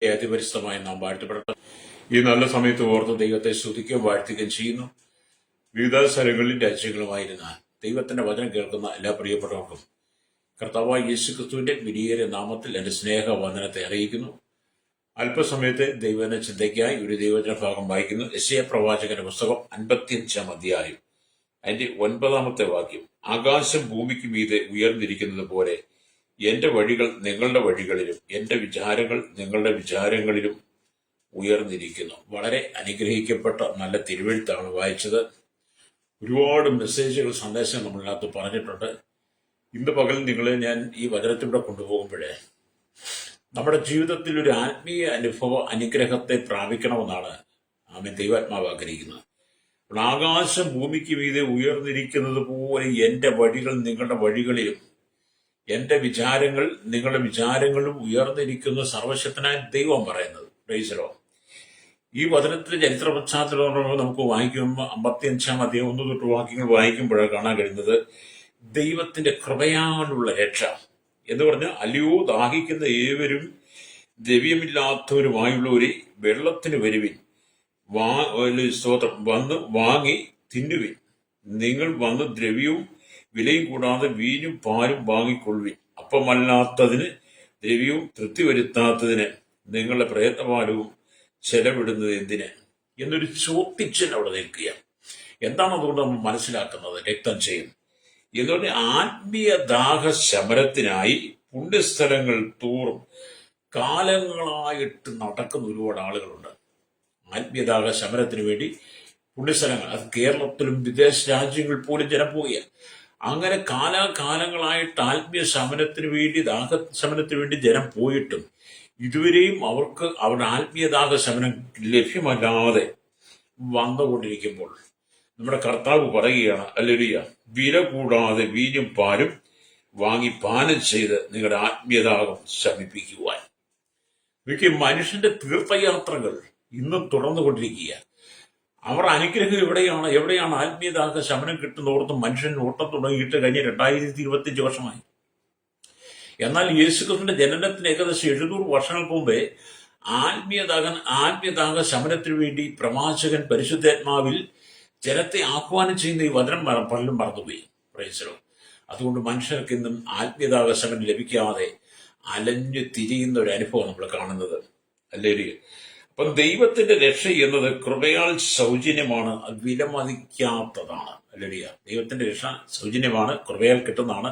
അതിപരിശുദ്ധമായി നാം വാഴ്ത്തപ്പെടട്ടെ. ഈ നല്ല സമയത്ത് ഓർത്ത് ദൈവത്തെ സ്തുതിക്കുകയും വാഴ്ത്തുകയും ചെയ്യുന്നു. വിവിധ സ്ഥലങ്ങളിലും രാജ്യങ്ങളുമായിരുന്ന ദൈവത്തിന്റെ വചനം കേൾക്കുന്ന എല്ലാ പ്രിയപ്പെട്ടവർക്കും കർത്താവായ യേശുക്രിസ്തുവിന്റെ വിലയേറിയ നാമത്തിൽ എന്റെ സ്നേഹവന്ദനത്തെ അറിയിക്കുന്നു. അല്പസമയത്തെ ദൈവന ചിന്തയ്ക്കായി ഒരു ദൈവവചന ഭാഗം വായിക്കുന്നു. യെശയ്യാ പ്രവാചകന്റെ പുസ്തകം 55 അധ്യായം അതിന്റെ 9 വാക്യം. ആകാശം ഭൂമിക്ക് മീതെ ഉയർന്നിരിക്കുന്നത് പോലെ എന്റെ വഴികൾ നിങ്ങളുടെ വഴികളിലും എന്റെ വിചാരങ്ങൾ നിങ്ങളുടെ വിചാരങ്ങളിലും ഉയർന്നിരിക്കുന്നു. വളരെ അനുഗ്രഹിക്കപ്പെട്ട നല്ല തിരുവെഴുത്താണ് വായിച്ചത്. ഒരുപാട് മെസ്സേജുകൾ, സന്ദേശങ്ങൾ നമ്മളിനകത്ത് പറഞ്ഞിട്ടുണ്ട്. ഇന്ന് പകൽ നിങ്ങളെ ഞാൻ ഈ വചനത്തിലൂടെ കൊണ്ടുപോകുമ്പോഴേ നമ്മുടെ ജീവിതത്തിൽ ഒരു ആത്മീയ അനുഗ്രഹത്തെ പ്രാപിക്കണമെന്നാണ് ആമേൻ ദൈവാത്മാവ് ആഗ്രഹിക്കുന്നത്. ആകാശം ഭൂമിക്ക് മീതെ ഉയർന്നിരിക്കുന്നത് പോലെ എന്റെ വഴികൾ നിങ്ങളുടെ വഴികളിലും എന്റെ വിചാരങ്ങൾ നിങ്ങളുടെ വിചാരങ്ങളും ഉയർന്നിരിക്കുന്ന സർവശക്തനായ ദൈവം പറയുന്നത്. പ്രൈസലോ. ഈ വചനത്തിലെ ചരിത്ര പശ്ചാത്തലം നമുക്ക് വായിക്കുമ്പോൾ 55 അധ്യായം 1 തൊട്ട് വാക്യങ്ങൾ വായിക്കുമ്പോഴാണ് കാണാൻ കഴിയുന്നത് ദൈവത്തിന്റെ കൃപയാലുള്ള രക്ഷ എന്ന് പറഞ്ഞാൽ, അല്ലയോ ദാഹിക്കുന്ന ഏവരും ദ്രവ്യമില്ലാത്തവരുമായുള്ളവരെ വെള്ളത്തിന് വരുവിൻ, സ്തോത്രം, വന്ന് വാങ്ങി തിന്നുവിൻ. നിങ്ങൾ വന്ന് ദ്രവ്യവും വിലയും കൂടാതെ വീഞ്ഞും പാലും വാങ്ങിക്കൊള്ളുവിൻ. അപ്പമല്ലാത്തതിന് ദ്രവ്യവും തൃപ്തി വരുത്താത്തതിന് നിങ്ങളുടെ പ്രയത്നപാലവും ചെലവിടുന്നത് എന്തിന് എന്നൊരു ചോദ്യച്ചൻ അവിടെ നിൽക്കുക. എന്താണ് അതുകൊണ്ട് നമ്മൾ മനസ്സിലാക്കുന്നത്? രക്തം ചെയ്യും എന്ന് പറഞ്ഞാൽ ആത്മീയ ദാഹ ശമനത്തിനായി പുണ്യസ്ഥലങ്ങൾ തോറും കാലങ്ങളായിട്ട് നടക്കുന്ന ഒരുപാട് ആളുകളുണ്ട്. ആത്മീയദാഹ ശമനത്തിന് വേണ്ടി പുണ്യസ്ഥലങ്ങൾ, അത് കേരളത്തിലും വിദേശ രാജ്യങ്ങളിൽ പോലും ജനം പോവുകയാണ്. അങ്ങനെ കാലാകാലങ്ങളായിട്ട് ആത്മീയ ശമനത്തിന് വേണ്ടി, ദാഹശമനത്തിന് വേണ്ടി ജനം പോയിട്ടും ഇതുവരെയും അവർക്ക് അവരുടെ ആത്മീയദാഹ ശമനം ലഭ്യമല്ലാതെ വന്നുകൊണ്ടിരിക്കുമ്പോൾ നമ്മുടെ കർത്താവ് പറയുകയാണ്, ഹല്ലേലൂയ, വില കൂടാതെ വീഞ്ഞും പാലും വാങ്ങി പാനം ചെയ്ത് നിങ്ങളുടെ ആത്മീയദാഹം ശമിപ്പിക്കുവാൻ. മിക്ക മനുഷ്യന്റെ തീർത്ഥയാത്രകൾ ഇന്നും തുടർന്നുകൊണ്ടിരിക്കുക. അവർ അനുഗ്രഹം എവിടെയാണ് ആത്മീയദാഹ ശമനം കിട്ടുന്നോർത്ത് മനുഷ്യൻ ഓട്ടം തുടങ്ങിയിട്ട് കഴിഞ്ഞ 2025 വർഷമായി. എന്നാൽ യേശുക്രിസ്തുവിന്റെ ജനനത്തിന് ഏകദേശം 700 വർഷങ്ങൾക്ക് മുമ്പേ ആത്മീയദാഹ ശമനത്തിനു വേണ്ടി പ്രവാചകൻ പരിശുദ്ധാത്മാവിൽ ജനത്തെ ആഹ്വാനം ചെയ്യുന്ന ഈ വചനം പലരും മറന്നുപോയി. പ്രൈസലോ. അതുകൊണ്ട് മനുഷ്യർക്ക് ഇന്നും ആത്മീയദാഹ ശമനം ലഭിക്കാതെ അലഞ്ഞു തിരിയുന്ന ഒരു അനുഭവം നമ്മൾ കാണുന്നത്. ഹല്ലേലൂയ. അപ്പം ദൈവത്തിന്റെ രക്ഷ എന്നത് കൃപയാൽ സൗജന്യമാണ്, അത് വിലമതിക്കാത്തതാണ്. ഹല്ലേലൂയ. ദൈവത്തിന്റെ രക്ഷ സൗജന്യമാണ്, കൃപയാൽ കിട്ടുന്നതാണ്,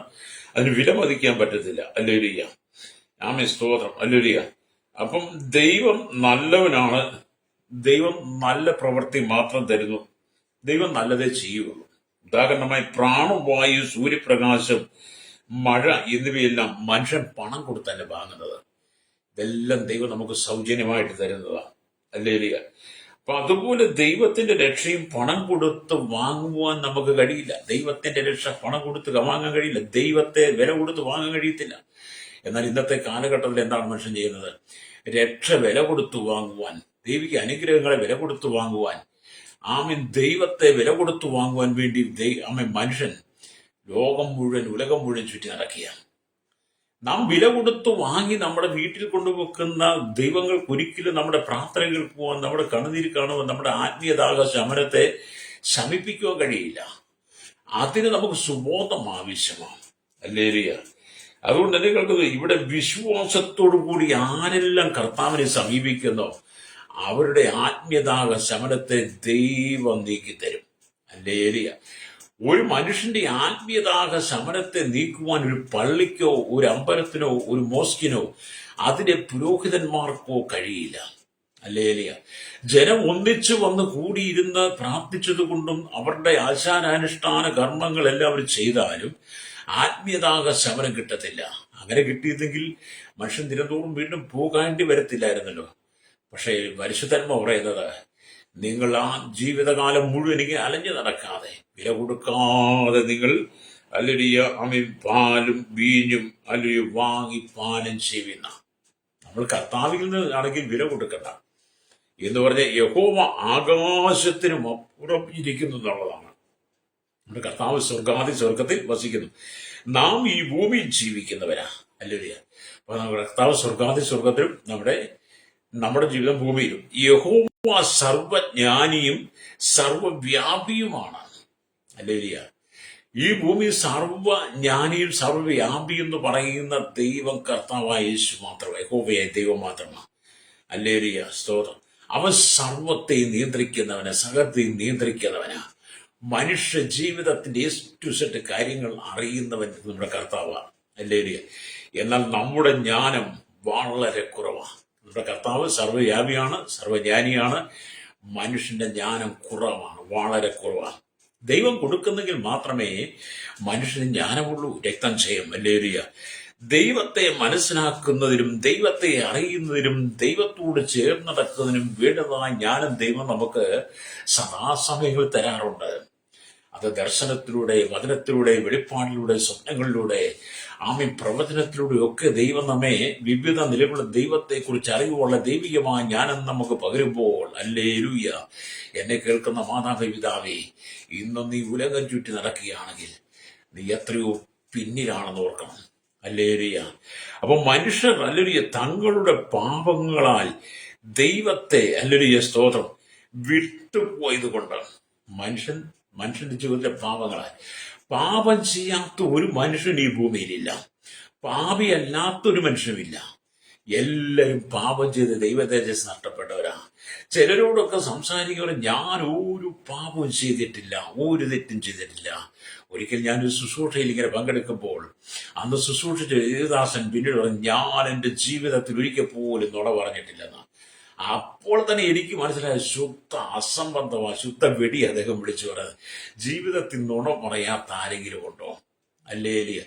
അതിന് വിലമതിക്കാൻ പറ്റത്തില്ല. ഹല്ലേലൂയ. ആമേൻ, സ്തോത്രം. ഹല്ലേലൂയ. അപ്പം ദൈവം നല്ലവനാണ്. ദൈവം നല്ല പ്രവൃത്തി മാത്രം തരുന്നു. ദൈവം നല്ലതേ ചെയ്യുള്ളൂ. ഉദാഹരണമായി പ്രാണവായു, സൂര്യപ്രകാശം, മഴ എന്നിവയെല്ലാം മനുഷ്യൻ പണം കൊടുത്തല്ല വാങ്ങുന്നത്. ഇതെല്ലാം ദൈവം നമുക്ക് സൗജന്യമായിട്ട് തരുന്നതാണ്. ഹല്ലേലൂയ. അപ്പൊ അതുപോലെ ദൈവത്തിന്റെ രക്ഷയും പണം കൊടുത്ത് വാങ്ങുവാൻ നമുക്ക് കഴിയില്ല. ദൈവത്തിന്റെ രക്ഷ പണം കൊടുത്ത് വാങ്ങാൻ കഴിയില്ല. ദൈവത്തെ വില കൊടുത്ത് വാങ്ങാൻ കഴിയത്തില്ല. എന്നാൽ ഇന്നത്തെ കാലഘട്ടത്തിൽ എന്താണ് മനുഷ്യൻ ചെയ്യുന്നത്? രക്ഷ വില കൊടുത്തു വാങ്ങുവാൻ, ദൈവിക അനുഗ്രഹങ്ങളെ വില കൊടുത്തു വാങ്ങുവാൻ, ആമേൻ, ദൈവത്തെ വില കൊടുത്തു വാങ്ങുവാൻ വേണ്ടി ആമേൻ മനുഷ്യൻ ഉലകം മുഴുവൻ ചുറ്റി നടക്കുകയാണ്. നാം വില കൊടുത്തു വാങ്ങി നമ്മുടെ വീട്ടിൽ കൊണ്ടുവെക്കുന്ന ദൈവങ്ങൾക്ക് ഒരിക്കലും നമ്മുടെ പ്രാർത്ഥന കേൾക്കുവാൻ, നമ്മുടെ കണ്ണുനീര് കാണുവാൻ, നമ്മുടെ ആത്മീയദാഹ ശമനത്തെ ശമിപ്പിക്കുവാൻ കഴിയില്ല. അതിന് നമുക്ക് സുബോധം ആവശ്യമാണ്. ഹല്ലേലൂയ. അതുകൊണ്ട് തന്നെ കേൾക്കുന്നത്, ഇവിടെ വിശ്വാസത്തോടു കൂടി ആരെല്ലാം കർത്താവിനെ സമീപിക്കുന്നോ അവരുടെ ആത്മീയദാഹ ശമനത്തെ ദൈവം നീക്കിത്തരും. ഹല്ലേലൂയ. ഒരു മനുഷ്യന്റെ ആത്മീയദാഹ ശമനത്തെ നീക്കുവാൻ ഒരു പള്ളിക്കോ ഒരു അമ്പലത്തിനോ ഒരു മോസ്കിനോ അതിന്റെ പുരോഹിതന്മാർക്കോ കഴിയില്ല. ഹല്ലേലൂയ. ജനം ഒന്നിച്ചു വന്ന് കൂടിയിരുന്ന് പ്രാർത്ഥിച്ചതുകൊണ്ടും അവരുടെ ആചാരാനുഷ്ഠാന കർമ്മങ്ങൾ എല്ലാവരും ചെയ്താലും ആത്മീയദാഹ ശമനം കിട്ടത്തില്ല. അങ്ങനെ കിട്ടിയതെങ്കിൽ മനുഷ്യൻ ദിനംതോറും വീണ്ടും പോകേണ്ടി വരത്തില്ലായിരുന്നല്ലോ. പക്ഷേ പരിശുദ്ധാത്മ പറയുന്നത്, നിങ്ങൾ ആ ജീവിതകാലം മുഴുവൻ അലഞ്ഞു നടക്കാതെ, വില കൊടുക്കാതെ നിങ്ങൾ ഹല്ലേലൂയ ആമേൻ പാലും വീഞ്ഞും ഹല്ലേലൂയ വാങ്ങി പാനം ചെയ്യുന്ന, നമ്മൾ കർത്താവിൽ നിന്ന് ആണെങ്കിൽ വില കൊടുക്കണ്ട എന്ന് പറഞ്ഞ യഹോവ ആകാശത്തിനും അപ്പുറം ഇരിക്കുന്നു എന്നുള്ളതാണ്. നമ്മുടെ കർത്താവ് സ്വർഗത്തിൽ വസിക്കുന്നു, നാം ഈ ഭൂമിയിൽ ജീവിക്കുന്നവരാ. ഹല്ലേലൂയ. അപ്പൊ നമ്മുടെ കർത്താവ് സ്വർഗത്തിലും നമ്മുടെ നമ്മുടെ ജീവിതം ഭൂമിയിലും. യഹോവ സർവജ്ഞാനിയും സർവവ്യാപിയുമാണ്. ഹല്ലേലൂയ. ഈ ഭൂമി സർവജ്ഞാനിയും സർവവ്യാപിയും എന്ന് പറയുന്ന ദൈവം കർത്താവായ യേശു മാത്രമേ, യഹോവയായ ദൈവം മാത്രമാണ്. ഹല്ലേലൂയ, സ്തോത്രം. അവൻ സർവത്തെയും നിയന്ത്രിക്കുന്നവന്, സകലത്തെയും നിയന്ത്രിക്കുന്നവന്, മനുഷ്യ ജീവിതത്തിന്റെ ടു സെറ്റ് കാര്യങ്ങൾ അറിയുന്നവൻ നമ്മുടെ കർത്താവാണ്. ഹല്ലേലൂയ. എന്നാൽ നമ്മുടെ ജ്ഞാനം വളരെ കുറവാണ്. നമ്മുടെ കർത്താവ് സർവ്വവ്യാപിയാണ്, സർവ്വജ്ഞാനിയാണ്. മനുഷ്യന്റെ ജ്ഞാനം കുറവാണ്, വളരെ കുറവാണ്. ദൈവം കൊടുക്കുന്നെങ്കിൽ മാത്രമേ മനുഷ്യന് ജ്ഞാനമുള്ളൂ. രക്തം ചെയ്യും. ഹല്ലേലൂയ. ദൈവത്തെ മനസ്സിലാക്കുന്നതിനും ദൈവത്തെ അറിയുന്നതിനും ദൈവത്തോട് ചേർന്ന് നടക്കുന്നതിനും വേണ്ടതായ ജ്ഞാനം ദൈവം നമുക്ക് സദാസമയങ്ങളിൽ തരാറുണ്ട്. അത് ദർശനത്തിലൂടെ, വചനത്തിലൂടെ, വെളിപ്പാടിലൂടെ, സ്വപ്നങ്ങളിലൂടെ, പ്രവചനത്തിലൂടെ ഒക്കെ ദൈവം നമ്മെ വിവിധ നിലകളുള്ള ദൈവത്തെക്കുറിച്ച് അറിവുള്ള ദൈവികമായ ജ്ഞാനം നമുക്ക് പകരുമ്പോൾ, ഹല്ലേലൂയ, എന്നെ കേൾക്കുന്ന മാതാവേ, പിതാവേ, ഇന്നും നീ ഉലകം ചുറ്റി നടക്കുകയാണെങ്കിൽ നീ എത്രയോ പിന്നിലാണെന്ന് ഓർക്കണം. ഹല്ലേലൂയ. അപ്പൊ മനുഷ്യർ, ഹല്ലേലൂയ, തങ്ങളുടെ പാപങ്ങളാൽ ദൈവത്തെ, ഹല്ലേലൂയ, സ്തോത്രം, വിട്ടുപോയത് കൊണ്ട് മനുഷ്യന്റെ ജീവിതത്തിലെ പാപങ്ങളാൽ, പാപം ചെയ്യാത്ത ഒരു മനുഷ്യൻ ഈ ഭൂമിയിലില്ല. പാപിയല്ലാത്തൊരു മനുഷ്യനുമില്ല. എല്ലാവരും പാപം ചെയ്ത് ദൈവതേജസ് നഷ്ടപ്പെട്ടവരാ. ചിലരോടൊക്കെ സംസാരിക്കുമ്പോൾ ഞാൻ ഒരു പാപവും ചെയ്തിട്ടില്ല, ഒരു തെറ്റും ചെയ്തിട്ടില്ല. ഒരിക്കൽ ഞാനൊരു ശുശ്രൂഷയിൽ ഇങ്ങനെ പങ്കെടുക്കുമ്പോൾ അന്ന് ശുശ്രൂഷിച്ച യേശുദാസൻ പിന്നീട് പറഞ്ഞു, ഞാൻ എൻ്റെ ജീവിതത്തിൽ ഒരിക്കൽ പോലും നുണ പറഞ്ഞിട്ടില്ലെന്ന്. അപ്പോൾ തന്നെ എനിക്ക് മനസ്സിലായ ശുദ്ധ അസംബന്ധമായ ശുദ്ധ വെടി അദ്ദേഹം വിളിച്ചു പറഞ്ഞത്. ജീവിതത്തിൽ നുണ പറയാത്ത ആരെങ്കിലും ഉണ്ടോ? ഹല്ലേലൂയ.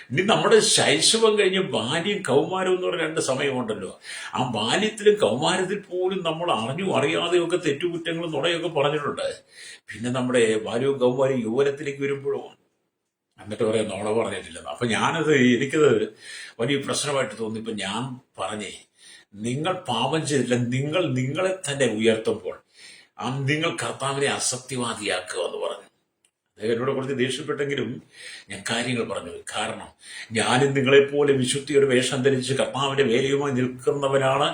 ഇനി നമ്മുടെ ശൈശവം കഴിഞ്ഞ് ബാല്യം, കൗമാരം എന്ന് പറഞ്ഞ രണ്ട് സമയമുണ്ടല്ലോ. ആ ബാല്യത്തിലും കൗമാരത്തിൽ പോലും നമ്മൾ അറിയാതെയൊക്കെ തെറ്റുകുറ്റങ്ങളും നുണയൊക്കെ പറഞ്ഞിട്ടുണ്ട്. പിന്നെ നമ്മുടെ ബാല്യവും കൗമാരവും യൗവനത്തിലേക്ക് വരുമ്പോഴോ എന്നിട്ട് പറയാം നുണ പറഞ്ഞിട്ടില്ലെന്ന്. അപ്പൊ എനിക്കത് വലിയ പ്രശ്നമായിട്ട് തോന്നി. ഇപ്പൊ ഞാൻ പറഞ്ഞേ, നിങ്ങൾ പാപം ചെയ്തില്ല, നിങ്ങൾ നിങ്ങളെ തന്നെ ഉയർത്തുമ്പോൾ നിങ്ങൾ കർത്താവിനെ അസത്യവാദിയാക്കുക എന്ന് പറഞ്ഞു. അദ്ദേഹം എന്നോട് കുറച്ച് ദേഷ്യപ്പെട്ടെങ്കിലും ഞാൻ കാര്യങ്ങൾ പറഞ്ഞു. കാരണം ഞാനും നിങ്ങളെപ്പോലെ വിശുദ്ധിയുടെ വേഷം ധരിച്ച് കർത്താവിന്റെ വേലയുമായി നിൽക്കുന്നവനാണ്.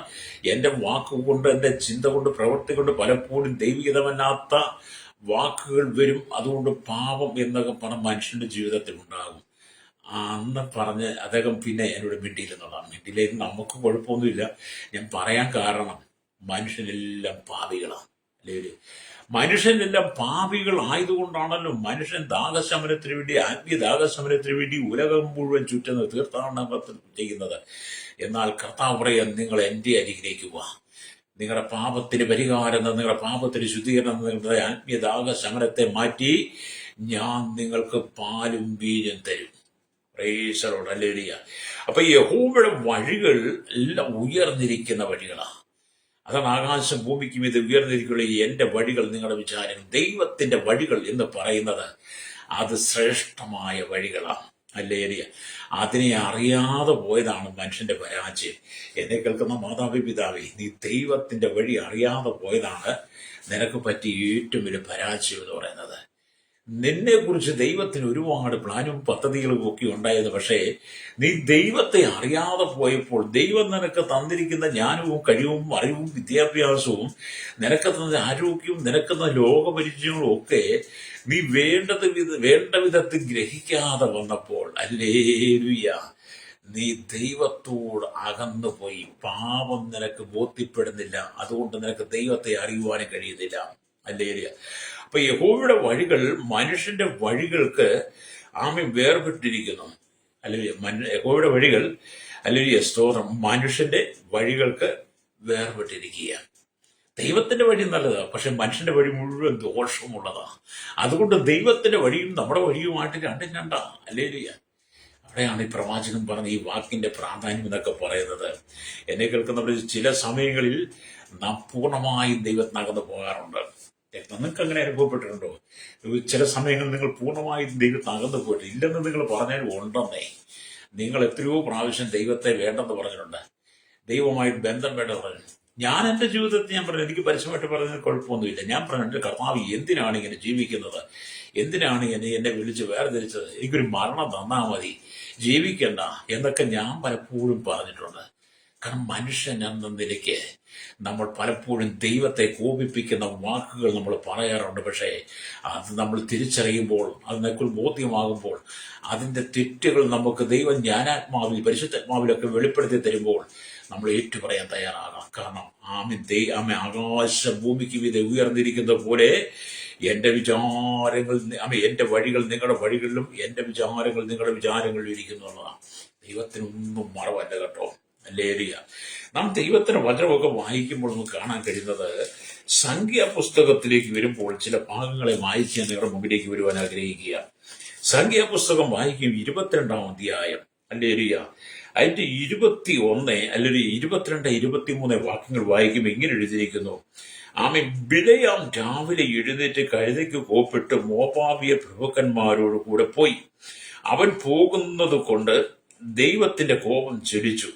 എൻ്റെ വാക്കുകൊണ്ട്, എൻ്റെ ചിന്ത കൊണ്ട്, പ്രവൃത്തി കൊണ്ട് പലപ്പോഴും ദൈവികതമല്ലാത്ത വാക്കുകൾ വരും. അതുകൊണ്ട് പാപം എന്നൊക്കെ പറഞ്ഞ മനുഷ്യന്റെ ജീവിതത്തിൽ ഉണ്ടാകും. അന്ന് പറഞ്ഞ് അദ്ദേഹം പിന്നെ എന്നോട് മിണ്ടിയില്ലെന്നുള്ളതാണ്. മിണ്ടിയിലേക്ക് നമുക്ക് കുഴപ്പമൊന്നുമില്ല. ഞാൻ പറയാൻ കാരണം മനുഷ്യനെല്ലാം പാപികളാണ്. അല്ലേ? മനുഷ്യനെല്ലാം പാപികൾ ആയതുകൊണ്ടാണല്ലോ മനുഷ്യൻ ദാഹശമനത്തിന് വേണ്ടി, ആത്മീയ ദാഹശമനത്തിന് വേണ്ടി ഉലകം മുഴുവൻ ചുറ്റുന്നത്, തീർത്ഥാടനത്തിൽ ചെയ്യുന്നത്. എന്നാൽ കർത്താവ് പറയാൻ, നിങ്ങൾ എൻ്റെ അരികിലേക്ക് വാ. നിങ്ങളുടെ പാപത്തിന് പരിഹാരം, നിങ്ങളുടെ പാപത്തിന് ശുദ്ധീകരണം, നിങ്ങളുടെ ആത്മീയ ദാഹശമനത്തെ മാറ്റി ഞാൻ നിങ്ങൾക്ക് പാലും വീഞ്ഞും തരും. Praise the Lord. ഹല്ലേലൂയ. അപ്പൊ യഹോവയുടെ വഴികൾ എല്ലാം ഉയർന്നിരിക്കുന്ന വഴികളാണ്. അതാണ് ആകാശം ഭൂമിക്കും ഇത് ഉയർന്നിരിക്കുന്ന എൻ്റെ വഴികൾ, നിങ്ങളുടെ വിചാരങ്ങൾ. ദൈവത്തിന്റെ വഴികൾ എന്ന് പറയുന്നത് അത് ശ്രേഷ്ഠമായ വഴികളാണ്. ഹല്ലേലൂയ. അതിനെ അറിയാതെ പോയതാണ് മനുഷ്യന്റെ പരാജയം. എന്നെ കേൾക്കുന്ന മാതാവേ, പിതാവേ, നീ ദൈവത്തിന്റെ വഴി അറിയാതെ പോയതാണ് നിനക്ക് പറ്റിയ ഏറ്റവും വലിയ പരാജയം എന്ന് പറയുന്നത്. നിന്നെ കുറിച്ച് ദൈവത്തിന് ഒരുപാട് പ്ലാനും പദ്ധതികളും ഒക്കെ ഉണ്ടായിരുന്നു. പക്ഷേ നീ ദൈവത്തെ അറിയാതെ പോയപ്പോൾ ദൈവം നിനക്ക് തന്നിരിക്കുന്ന ജ്ഞാനവും കഴിവും അറിവും വിദ്യാഭ്യാസവും, നിനക്ക് തന്ന ആരോഗ്യവും, നിനക്ക് തന്ന ലോകപരിചയങ്ങളും ഒക്കെ നീ വേണ്ട വിധത്തിൽ ഗ്രഹിക്കാതെ വന്നപ്പോൾ, ഹല്ലേലൂയ, നീ ദൈവത്തോട് അകന്നുപോയി. പാപം നിനക്ക് ബോധ്യപ്പെടുന്നില്ല. അതുകൊണ്ട് നിനക്ക് ദൈവത്തെ അറിയുവാനും കഴിയുന്നില്ല. ഹല്ലേലൂയ. അപ്പൊ യഹോവയുടെ വഴികൾ മനുഷ്യന്റെ വഴികൾക്ക് വേർപെട്ടിരിക്കുന്നു. അല്ലെങ്കിൽ യഹോവയുടെ വഴികൾ, അല്ലെങ്കിൽ സ്തോത്രം, മനുഷ്യന്റെ വഴികൾക്ക് വേർപെട്ടിരിക്കുക. ദൈവത്തിന്റെ വഴി നല്ലതാണ്, പക്ഷെ മനുഷ്യന്റെ വഴി മുഴുവൻ ദോഷമുള്ളതാണ്. അതുകൊണ്ട് ദൈവത്തിന്റെ വഴിയും നമ്മുടെ വഴിയുമായിട്ട് രണ്ടും രണ്ടാ. ഹല്ലേലൂയ. അവിടെയാണ് ഈ പ്രവാചകൻ പറഞ്ഞ ഈ വാക്കിന്റെ പ്രാധാന്യം എന്നൊക്കെ പറയുന്നത്. എന്നെ കേൾക്കുന്നവർ ചില സമയങ്ങളിൽ നാം പൂർണ്ണമായും ദൈവത്തിനകന്ന് പോകാറുണ്ട്. നിങ്ങൾക്ക് അങ്ങനെ അനുഭവപ്പെട്ടിട്ടുണ്ടോ? ചില സമയങ്ങളിൽ നിങ്ങൾ പൂർണ്ണമായും ദൈവത്തിന് അകന്നു പോയിട്ട് ഇല്ലെന്ന് നിങ്ങൾ പറഞ്ഞാൽ ഉണ്ടെന്നേ. നിങ്ങൾ എത്രയോ പ്രാവശ്യം ദൈവത്തെ വേണ്ടെന്ന് പറഞ്ഞിട്ടുണ്ട്, ദൈവമായിട്ട് ബന്ധം വേണ്ടെന്ന് പറഞ്ഞു. ഞാൻ എൻ്റെ ജീവിതത്തിൽ ഞാൻ പറഞ്ഞു, എനിക്ക് പരസ്യമായിട്ട് പറയുന്നത് കുഴപ്പമൊന്നുമില്ല. ഞാൻ പറഞ്ഞു, എൻ്റെ കർത്താവ് എന്തിനാണ് ഇങ്ങനെ ജീവിക്കുന്നത്, എന്തിനാണ് എന്നെ വിളിച്ച് വേർതിരിച്ചത്, എനിക്കൊരു മരണം തന്നാൽ മതി, ജീവിക്കണ്ട എന്നൊക്കെ ഞാൻ പലപ്പോഴും പറഞ്ഞിട്ടുണ്ട്. കാരണം മനുഷ്യൻ എന്ന നിലയ്ക്ക് നമ്മൾ പലപ്പോഴും ദൈവത്തെ കോപിപ്പിക്കുന്ന വാക്കുകൾ നമ്മൾ പറയാറുണ്ട്. പക്ഷേ അത് നമ്മൾ തിരിച്ചറിയുമ്പോൾ, അതിനെക്കുറിച്ച് ബോധ്യമാകുമ്പോൾ, അതിൻ്റെ തെറ്റുകൾ നമുക്ക് ദൈവം ജ്ഞാനാത്മാവിൽ പരിശുദ്ധാത്മാവിലൊക്കെ വെളിപ്പെടുത്തി തരുമ്പോൾ നമ്മൾ ഏറ്റുപറയാൻ തയ്യാറാകാം. കാരണം ആമെ ആകാശ ഭൂമിക്ക് മീതെ ഉയർന്നിരിക്കുന്നത് പോലെ എൻ്റെ വിചാരങ്ങൾ എൻ്റെ വഴികൾ നിങ്ങളുടെ വഴികളിലും എൻ്റെ വിചാരങ്ങൾ നിങ്ങളുടെ വിചാരങ്ങളിലും ഇരിക്കുന്നു എന്നുള്ളതാണ്. ദൈവത്തിനൊന്നും മറവല്ല കേട്ടോ. ഹല്ലേലൂയ. നാം ദൈവത്തിന്റെ വചനമൊക്കെ വായിക്കുമ്പോൾ നമുക്ക് കാണാൻ കഴിയുന്നത്, സംഖ്യാപുസ്തകത്തിലേക്ക് വരുമ്പോൾ ചില ഭാഗങ്ങളെ വായിച്ച് നിങ്ങളുടെ മുമ്പിലേക്ക് വരുവാൻ ആഗ്രഹിക്കുക. സംഖ്യാപുസ്തകം വായിക്കും 22-ാം അധ്യായം. ഹല്ലേലൂയ. അതിന്റെ 21 അല്ലെങ്കിൽ 22, 23 വാക്യങ്ങൾ വായിക്കുമ്പോൾ ഇങ്ങനെ എഴുതിയിരിക്കുന്നു. ബിലയാം രാവിലെ എഴുന്നേറ്റ് കഴുതയ്ക്ക് കോപ്പിട്ട് മോവാബിയ പ്രഭുക്കന്മാരോട് കൂടെ പോയി. അവൻ പോകുന്നത് കൊണ്ട് ദൈവത്തിന്റെ കോപം ജ്വലിച്ചു.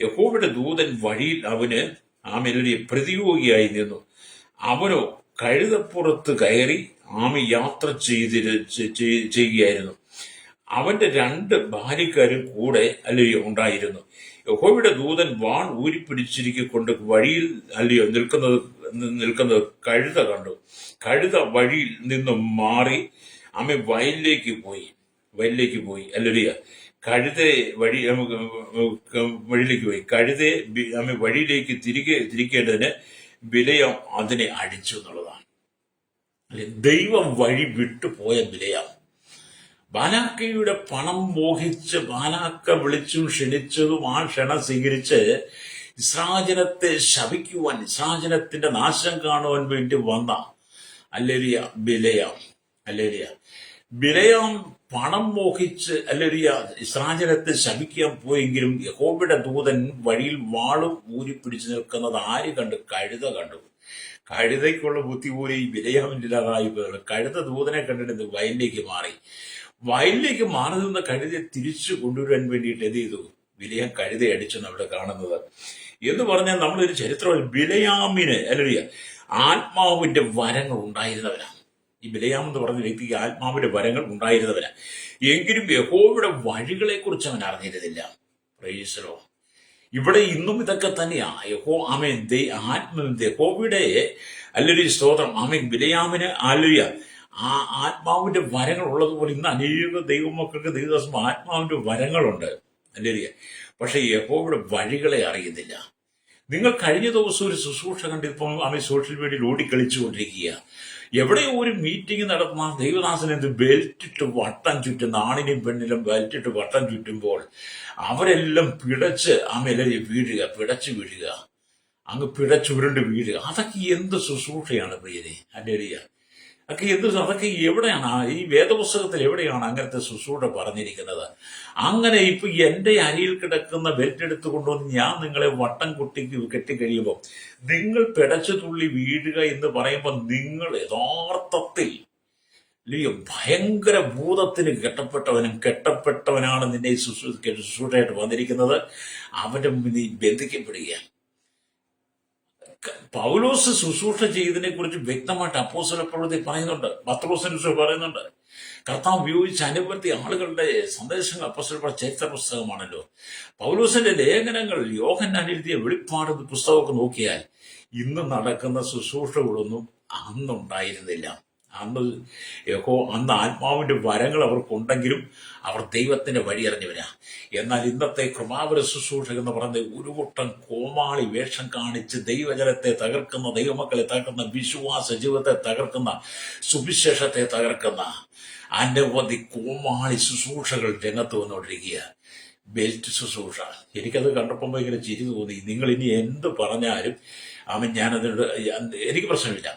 യഹോവയുടെ ദൂതൻ വഴിയിൽ അവന് പ്രതിയോഗിയായി നിന്നു. അവനോ കഴുതപ്പുറത്ത് കയറി യാത്ര ചെയ്യുകയായിരുന്നു. അവന്റെ 2 ഭാര്യക്കാരും കൂടെ ഉണ്ടായിരുന്നു. യഹോവയുടെ ദൂതൻ വാൾ ഊരിപ്പിടിച്ചിരിക്കൊണ്ട് വഴിയിൽ നിൽക്കുന്നത് കഴുത കണ്ടു. കഴുത വഴിയിൽ നിന്നും മാറി വയലിലേക്ക് പോയി. വഴിയിലേക്ക് പോയി. കഴുതയെ വഴിയിലേക്ക് തിരിക്കേണ്ടതിന് ബിലയാം അതിനെ അടിച്ചു എന്നുള്ളതാണ്. ദൈവം വഴി വിട്ടുപോയ ബിലയാം ബാലാക്കയുടെ പണം മോഹിച്ച് ബാലാക്ക വിളിച്ചും ക്ഷണിച്ചതും ആ ക്ഷണം സ്വീകരിച്ച് ഇസ്രായേലത്തെ ശപിക്കുവാൻ, ഇസ്രായേലത്തിന്റെ നാശം കാണുവാൻ വേണ്ടി വന്ന ബിലയാം പണം മോഹിച്ച് ഇസ്രായേലത്തെ ശപിക്കാൻ പോയെങ്കിലും യഹോവയുടെ ദൂതൻ വഴിയിൽ വാളും ഊരിപ്പിടിച്ചു നിൽക്കുന്നത് ആര് കണ്ടു? കഴുത കണ്ടു. കഴുതയ്ക്കുള്ള ബുദ്ധി പോലെ ഈ ബിലയാമിൻ്റെതായി കഴുത ദൂതനെ കണ്ടിട്ട് വയലിലേക്ക് മാറി നിന്ന് കഴുതയെ തിരിച്ചു കൊണ്ടുവരാൻ വേണ്ടിയിട്ട് എന്ത് ചെയ്തു? ബിലയാം കഴുതയെ അടിച്ചെന്ന് അവിടെ കാണുന്നത്. എന്ന് പറഞ്ഞാൽ നമ്മളൊരു ചരിത്രത്തിൽ ബിലയാമിന് ആത്മാവിന്റെ വരങ്ങൾ ഉണ്ടായിരുന്നവരാണ്. ഈ ബിലയാം എന്ന് പറഞ്ഞ വ്യക്തിക്ക് ആത്മാവിന്റെ വരങ്ങൾ ഉണ്ടായിരുന്നവരാണ്. എങ്കിലും യഹോവയുടെ വഴികളെ കുറിച്ച് അവൻ അറിഞ്ഞിരുന്നില്ല. Praise the Lord. ഇവിടെ ഇന്നും ഇതൊക്കെ തന്നെയാ. യഹോവയുടെ സ്തോത്രം. ബിലയാമിന് ആ ആത്മാവിന്റെ വരങ്ങൾ ഉള്ളതുപോലെ ഇന്ന് അനേക ദൈവമക്കൾക്ക് ദൈവദാസം ആത്മാവിന്റെ വരങ്ങളുണ്ട്. പക്ഷെ യഹോവയുടെ വഴികളെ അറിയുന്നില്ല. നിങ്ങൾ കഴിഞ്ഞ ദിവസം ഒരു ശുശ്രൂഷ കണ്ടിപ്പം സോഷ്യൽ മീഡിയയിൽ ഓടിക്കളിച്ചുകൊണ്ടിരിക്കുക. എവിടെയോ ഒരു മീറ്റിംഗ് നടത്തുന്ന ദൈവദാസനെ ബെൽറ്റിട്ട് വട്ടം ചുറ്റുന്ന ആണിനും പെണ്ണിലും ബെൽറ്റിട്ട് വട്ടം ചുറ്റുമ്പോൾ അവരെല്ലാം പിടച്ച് പിടച്ചു വീഴുക, അങ്ങ് പിടച്ചുരുണ്ട് വീഴുക. അതൊക്കെ എന്ത് ശുശ്രൂഷയാണ് പ്രിയരെ? അതൊക്കെ എവിടെയാണ്? ഈ വേദപുസ്തകത്തിൽ എവിടെയാണ് അങ്ങനത്തെ ശുശ്രൂഷ പറഞ്ഞിരിക്കുന്നത്? അങ്ങനെ ഇപ്പൊ എന്റെ അരിയിൽ കിടക്കുന്ന ബെൽറ്റ് എടുത്തു കൊണ്ടുവന്ന് ഞാൻ നിങ്ങളെ വട്ടം കെട്ടിക്കഴിയുമ്പോൾ നിങ്ങൾ പിടച്ചു തുള്ളി വീഴുക എന്ന് പറയുമ്പോൾ നിങ്ങൾ യഥാർത്ഥത്തിൽ ഭയങ്കര ഭൂതത്തിന് കെട്ടപ്പെട്ടവനാണ് നിന്നെ ശുശ്രൂഷയായിട്ട് വന്നിരിക്കുന്നത്. അവന്റെ മുന്നിൽ ബന്ധിക്കപ്പെടുകയാണ്. പൗലോസ് ശുശ്രൂഷ ചെയ്തതിനെ കുറിച്ച് വ്യക്തമായിട്ട് അപ്പോസ്തല പ്രവൃത്തി പറയുന്നുണ്ട്. പത്രോസിനെ പറയുന്നുണ്ട്. കർത്താവ് ഉപയോഗിച്ച അനവധി ആളുകളുടെ സന്ദേശങ്ങൾ അപ്പോസ്തല ചരിത്ര പുസ്തകമാണല്ലോ. പൗലോസിന്റെ ലേഖനങ്ങൾ, യോഹന്നാൻ എഴുതിയ വെളിപ്പാട് പുസ്തകമൊക്കെ നോക്കിയാൽ ഇന്ന് നടക്കുന്ന ശുശ്രൂഷകളൊന്നും അന്നുണ്ടായിരുന്നില്ല. അന്ന് ആത്മാവിന്റെ വരങ്ങൾ അവർക്കുണ്ടെങ്കിലും അവർ ദൈവത്തിന്റെ വഴി അറിഞ്ഞവരാ. എന്നാൽ ഇന്നത്തെ കൃപാവര ശുശ്രൂഷ എന്ന് പറഞ്ഞ ഒരു കൂട്ടം കോമാളി വേഷം കാണിച്ച് ദൈവജനത്തെ തകർക്കുന്ന, ദൈവമക്കളെ തകർക്കുന്ന, വിശ്വാസ ജീവിതത്തെ തകർക്കുന്ന, സുവിശേഷത്തെ തകർക്കുന്ന അനവധി കോമാളി ശുശ്രൂഷകൾ രംഗത്ത് വന്നുകൊണ്ടിരിക്കുക. ബെൽറ്റ് ശുശ്രൂഷ. എനിക്കത് കണ്ടപ്പോൾ ഭയങ്കര ചിരി തോന്നി. നിങ്ങൾ ഇനി എന്ത് പറഞ്ഞാലും ഞാനതിനോട് എനിക്ക് പ്രശ്നമില്ല.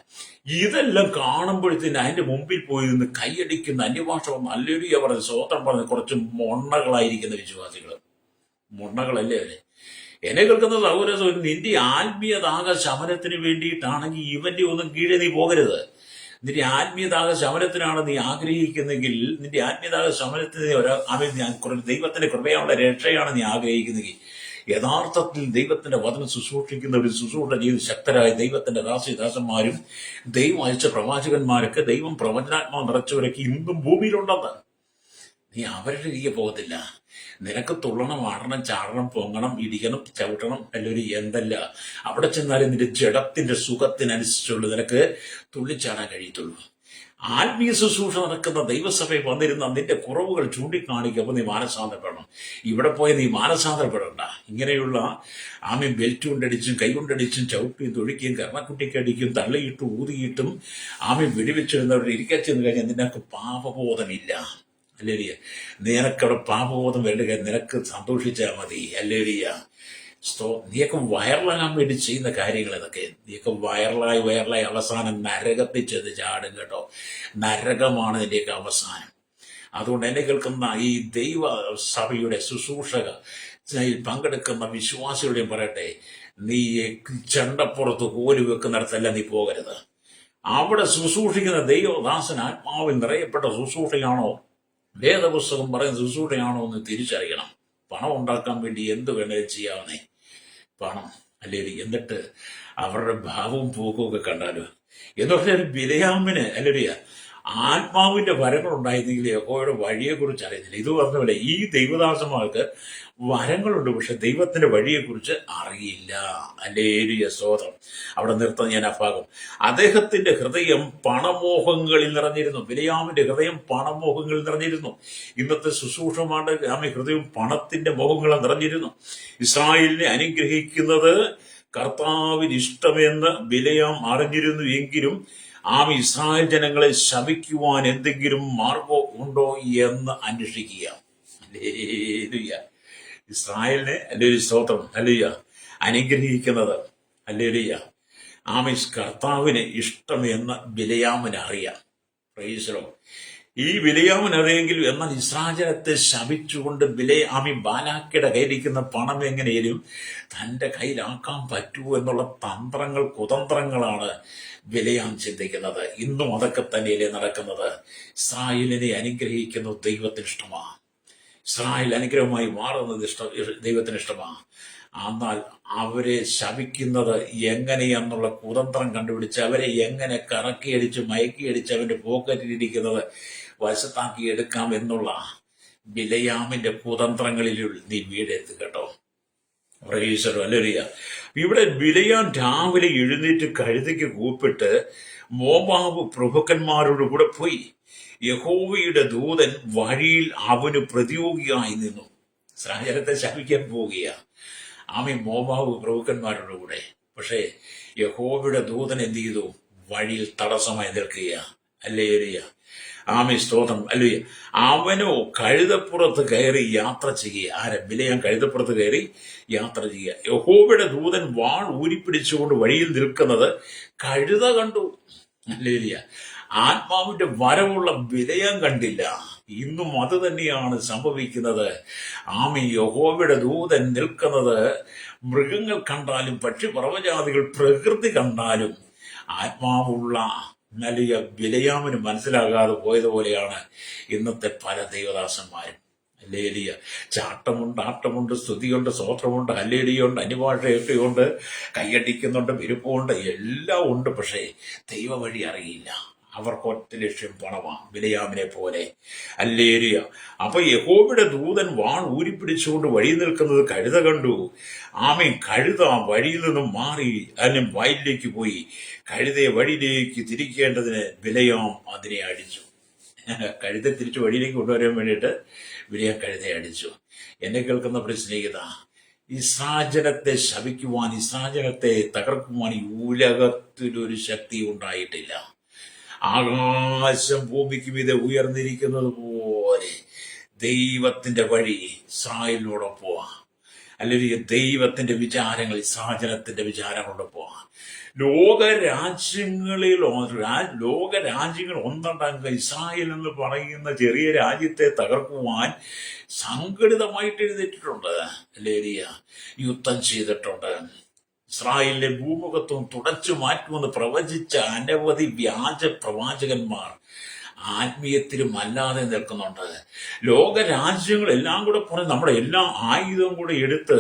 ഇതെല്ലാം കാണുമ്പോഴത്തേന് അതിന്റെ മുമ്പിൽ പോയി നിന്ന് കൈയടിക്കുന്ന അന്യഭാഷ നല്ലൊരു പറഞ്ഞ സ്വതന്ത്രം പറഞ്ഞ കുറച്ച് മൊണ്ണകളായിരിക്കുന്ന വിശ്വാസികൾ. മൊണ്ണകളല്ലേ അവര്? എന്നെ കേൾക്കുന്ന സൗരസം, നിന്റെ ആത്മീയതാക ശമനത്തിന് വേണ്ടിയിട്ടാണെങ്കിൽ ഇവന്റെ ഒന്നും കീഴെ നീ പോകരുത്. നിന്റെ ആത്മീയതാക ശമനത്തിനാണ് നീ ആഗ്രഹിക്കുന്നെങ്കിൽ, നിന്റെ ആത്മീയതാക ശമനത്തിന് ദൈവത്തിന്റെ കൃപയുള്ള രക്ഷയാണ് നീ ആഗ്രഹിക്കുന്നെങ്കിൽ, യഥാർത്ഥത്തിൽ ദൈവത്തിന്റെ വചനം ശുശ്രൂഷിക്കുന്ന ഒരു ശുശ്രൂഷ ചെയ്ത് ശക്തരായ ദൈവത്തിന്റെ ദാസന്മാരും ദൈവം അയച്ച പ്രവാചകന്മാരൊക്കെ, ദൈവം പ്രവചനാത്മാവ് നിറച്ചവരൊക്കെ ഇന്നും ഭൂമിയിലുണ്ടെന്ന്. നീ അവരുടെ രീതിക്ക് പോകത്തില്ല. നിനക്ക് തുള്ളണം, ആടണം, ചാടണം, പൊങ്ങണം, ഇടിക്കണം, ചവിട്ടണം, അല്ലെങ്കിൽ എന്തല്ല. അവിടെ ചെന്നാലും നിന്റെ ജഡത്തിന്റെ സുഖത്തിനനുസരിച്ചുള്ളൂ നിനക്ക് തുള്ളിച്ചാടാൻ കഴിയത്തുള്ളൂ. ആത്മീയ ശുശ്രൂഷ നടക്കുന്ന ദൈവസഭയിൽ വന്നിരുന്ന നിന്റെ കുറവുകൾ ചൂണ്ടിക്കാണിക്കുമ്പോൾ നീ മാനസാന്തരപ്പെടണം. ഇവിടെ പോയി നീ മാനസാന്തരപ്പെടണ്ട. ഇങ്ങനെയുള്ള ബെൽറ്റ് കൊണ്ടടിച്ചും കൈ കൊണ്ടടിച്ചും ചവിട്ടിയും തൊഴിക്കുകയും കർണക്കുട്ടിക്കടിക്കും തള്ളിയിട്ടും ഊതിയിട്ടും വെടിവെച്ചിരുന്നവരുടെ ഇരിക്കാൻ ചെന്ന് കഴിഞ്ഞാൽ നിനക്ക് പാപബോധമില്ല. അല്ലേരിയ, നിനക്കവിടെ പാപബോധം വേണ്ട, നിനക്ക് സന്തോഷിച്ചാൽ മതി. അല്ലേരിയ, നീയൊക്കെ വൈറലാകാൻ വേണ്ടി ചെയ്യുന്ന കാര്യങ്ങൾ ഇതൊക്കെ. നീയൊക്കെ വൈറലായി അവസാനം നരകത്തിൽ ചെന്ന് ചാടും കേട്ടോ. നരകമാണ് നിന്റെയൊക്കെ അവസാനം. അതുകൊണ്ട് എന്നെ കേൾക്കുന്ന ഈ ദൈവ സഭയുടെ ശുശ്രൂഷക പങ്കെടുക്കുന്ന വിശ്വാസികളുടെയും പറയട്ടെ, നീ ചെണ്ടപ്പുറത്ത് കോല് വെക്കുന്നിടത്തല്ല നീ പോകരുത്. അവിടെ ശുശ്രൂഷിക്കുന്ന ദൈവദാസൻ ആത്മാവിൽ നിറയപ്പെട്ട ശുശ്രൂഷയാണോ, വേദപുസ്തകം പറയുന്ന ശുശ്രൂഷയാണോ എന്ന് തിരിച്ചറിയണം. പണം ഉണ്ടാക്കാൻ വേണ്ടി എന്ത് വേണേലും ചെയ്യാവുന്നേ, പണം അല്ലെങ്കിൽ. എന്നിട്ട് അവരുടെ ഭാവവും പോക്കും ഒക്കെ കണ്ടാലോ എന്ന് പറഞ്ഞാൽ ബിലയാമിന് അല്ലേരിയ ആത്മാവിന്റെ വരങ്ങൾ ഉണ്ടായിരുന്നെങ്കിൽ യഹോവയുടെ വഴിയെക്കുറിച്ച് അറിയത്തില്ല. ഇത് പറഞ്ഞ പോലെ ഈ ദൈവദാസന്മാർക്ക് വരങ്ങളുണ്ട്, പക്ഷെ ദൈവത്തിന്റെ വഴിയെക്കുറിച്ച് അറിയില്ല. അല്ലേരിയ സ്തോത്രം. അവിടെ നിർത്താൻ ഞാൻ ആ ഭാഗം. അദ്ദേഹത്തിന്റെ ഹൃദയം പണമോഹങ്ങളിൽ നിറഞ്ഞിരുന്നു. ബിലയാമിന്റെ ഹൃദയം പണമോഹങ്ങളിൽ നിറഞ്ഞിരുന്നു. ഇന്നത്തെ ശുശ്രൂഷമാരുടെ ഹൃദയം പണത്തിന്റെ മോഹങ്ങളെ നിറഞ്ഞിരുന്നു. ഇസ്രായേലിനെ അനുഗ്രഹിക്കുന്നത് കർത്താവിന് ഇഷ്ടമെന്ന് ബിലയാം അറിഞ്ഞിരുന്നു. എങ്കിലും ഇസ്രായേൽ ജനങ്ങളെ ശപിക്കുവാൻ എന്തെങ്കിലും മാർഗം ഉണ്ടോ എന്ന് അന്വേഷിക്കുക. ഹല്ലേലൂയ. ഇസ്രായേലിനെ അല്ലേലൂയ സ്തോത്രം ഹല്ലേലൂയ അനുഗ്രഹിക്കുന്നത് ഹല്ലേലൂയ കർത്താവിന് ഇഷ്ടമെന്ന് ബിലയാമിന് അറിയാം. Praise the Lord. ഈ ബിലയാമിന് അറിയെങ്കിലും എന്നാൽ ഇസ്രായേലത്തെ ശപിച്ചുകൊണ്ട് ബാലാക്കയുടെ കയ്യിലിരിക്കുന്ന പണം എങ്ങനെയും തന്റെ കയ്യിലാക്കാൻ പറ്റുമോ എന്നുള്ള കുതന്ത്രങ്ങളാണ് ബിലയാം ചിന്തിക്കുന്നത്. ഇന്നും അതൊക്കെ തന്നെയല്ലേ നടക്കുന്നത്. ഇസ്രായേലിനെ അനുഗ്രഹിക്കുന്നത് ദൈവത്തിന് ഇഷ്ടമാണ്. ഇസ്രായേൽ അനുഗ്രഹമായി മാറുന്നത് ദൈവത്തിന് ഇഷ്ടമാണ്. എന്നാൽ അവരെ ശപിക്കുന്നത് എങ്ങനെയെന്നുള്ള കുതന്ത്രം കണ്ടുപിടിച്ച് അവരെ എങ്ങനെ കറക്കിയടിച്ച് മയക്കിയടിച്ച് അവന്റെ പോക്കറ്റിലിരിക്കുന്നത് വശത്താക്കി എടുക്കാം എന്നുള്ള ബിലയാമിന്റെ കുതന്ത്രങ്ങളിൽ നീ വീടെടുത്ത് കേട്ടോ. അല്ലേറിയ. ഇവിടെ ബിലയാം രാവിലെ എഴുന്നേറ്റ് കഴുതയ്ക്ക് കൂപ്പിട്ട് മോവാബ് പ്രഭുക്കന്മാരോട് കൂടെ പോയി. യഹോവയുടെ ദൂതൻ വഴിയിൽ അവന് പ്രതിയോഗിയായി നിന്നു. ഇസ്രായേലത്തെ ശപിക്കാൻ പോവുകയാ മോവാബ് പ്രഭുക്കന്മാരുടെ കൂടെ. പക്ഷേ യഹോവയുടെ ദൂതൻ എന്ത് ചെയ്തു? വഴിയിൽ തടസ്സമായി നിൽക്കുക. അല്ലേറിയ. സ്തോത്രം. അല്ലേ, അവനോ കഴുതപ്പുറത്ത് കയറി യാത്ര ചെയ്യുക. ബിലയാം കഴുതപ്പുറത്ത് കയറി യാത്ര ചെയ്യുക. യഹോവയുടെ ദൂതൻ വാൾ ഊരിപ്പിടിച്ചുകൊണ്ട് വഴിയിൽ നിൽക്കുന്നത് കഴുത കണ്ടു. അല്ലേലിയ. ആത്മാവിന്റെ വരവുള്ള ബിലയാം കണ്ടില്ല. ഇന്നും അത് തന്നെയാണ് സംഭവിക്കുന്നത്. യഹോവയുടെ ദൂതൻ നിൽക്കുന്നത് മൃഗങ്ങൾ കണ്ടാലും പക്ഷി പർവ്വജാതികൾ പ്രകൃതി കണ്ടാലും ആത്മാവുള്ള നല്ല ബിലയാമിന് മനസ്സിലാകാതെ പോയതുപോലെയാണ് ഇന്നത്തെ പല ദൈവദാസന്മാരും. ഹല്ലേലൂയ. ചാട്ടമുണ്ട്, ആട്ടമുണ്ട്, സ്തുതിയുണ്ട്, സ്തോത്രമുണ്ട്, ഹല്ലേലൂയുണ്ട്, അന്യഭാഷയൊക്കെയുണ്ട്, കൈയടിക്കുന്നുണ്ട്, വിരുപ്പമുണ്ട്, എല്ലാം ഉണ്ട്. പക്ഷേ ദൈവ വഴി അറിയില്ല. അവർക്ക് ഒറ്റ ലക്ഷ്യം പണമാണ്, ബിലയാമിനെ പോലെ. ഹല്ലേലൂയ. അപ്പൊ യഹോവയുടെ ദൂതൻ വാൾ ഊരിപ്പിടിച്ചുകൊണ്ട് വഴി നിൽക്കുന്നത് കഴുത കണ്ടു. കഴുത വഴിയിൽ നിന്നും മാറി അതിനും വയലിലേക്ക് പോയി. കഴുതയെ വഴിയിലേക്ക് തിരിക്കേണ്ടതിന് ബിലയാം അതിനെ അടിച്ചു. കഴുത തിരിച്ചു വഴിയിലേക്ക് കൊണ്ടുവരാൻ വേണ്ടിയിട്ട് ബിലയാം കഴുതയെ അടിച്ചു. എന്നെ കേൾക്കുന്ന പ്രിയ സ്നേഹിത, ഇസ്രായേലത്തെ ശപിക്കുവാൻ, ഇസ്രായേലത്തെ തകർക്കുവാൻ ഈ ഉലകത്തിലൊരു ശക്തി ഉണ്ടായിട്ടില്ല. ആകാശം ഭൂമിക്ക് മീതെ ഉയർന്നിരിക്കുന്നത് പോലെ ദൈവത്തിന്റെ വഴി ഇസ്രായേലിനോടൊപ്പം, അല്ലെങ്കിൽ ദൈവത്തിന്റെ വിചാരങ്ങൾ ഇസ്രായേലത്തിന്റെ വിചാരങ്ങളോടൊപ്പം. ലോകരാജ്യങ്ങൾ ഒന്നടങ്ക ഇസ്രായേൽ എന്ന് പറയുന്ന ചെറിയ രാജ്യത്തെ തകർക്കുവാൻ സംഘടിതമായിട്ട് എഴുന്നേറ്റിട്ടുണ്ട്. ലേരിയ യുദ്ധം ചെയ്തിട്ടുണ്ട്. ഇസ്രായേലിന്റെ ഭൂമുഖത്വം തുടച്ചു മാറ്റുമെന്ന് പ്രവചിച്ച അനവധി വ്യാജ പ്രവാചകന്മാർ ആത്മീയത്തിലും അല്ലാതെ നിൽക്കുന്നുണ്ട്. ലോക രാജ്യങ്ങളെല്ലാം കൂടെ പറഞ്ഞ് നമ്മുടെ എല്ലാ ആയുധവും കൂടെ എടുത്ത്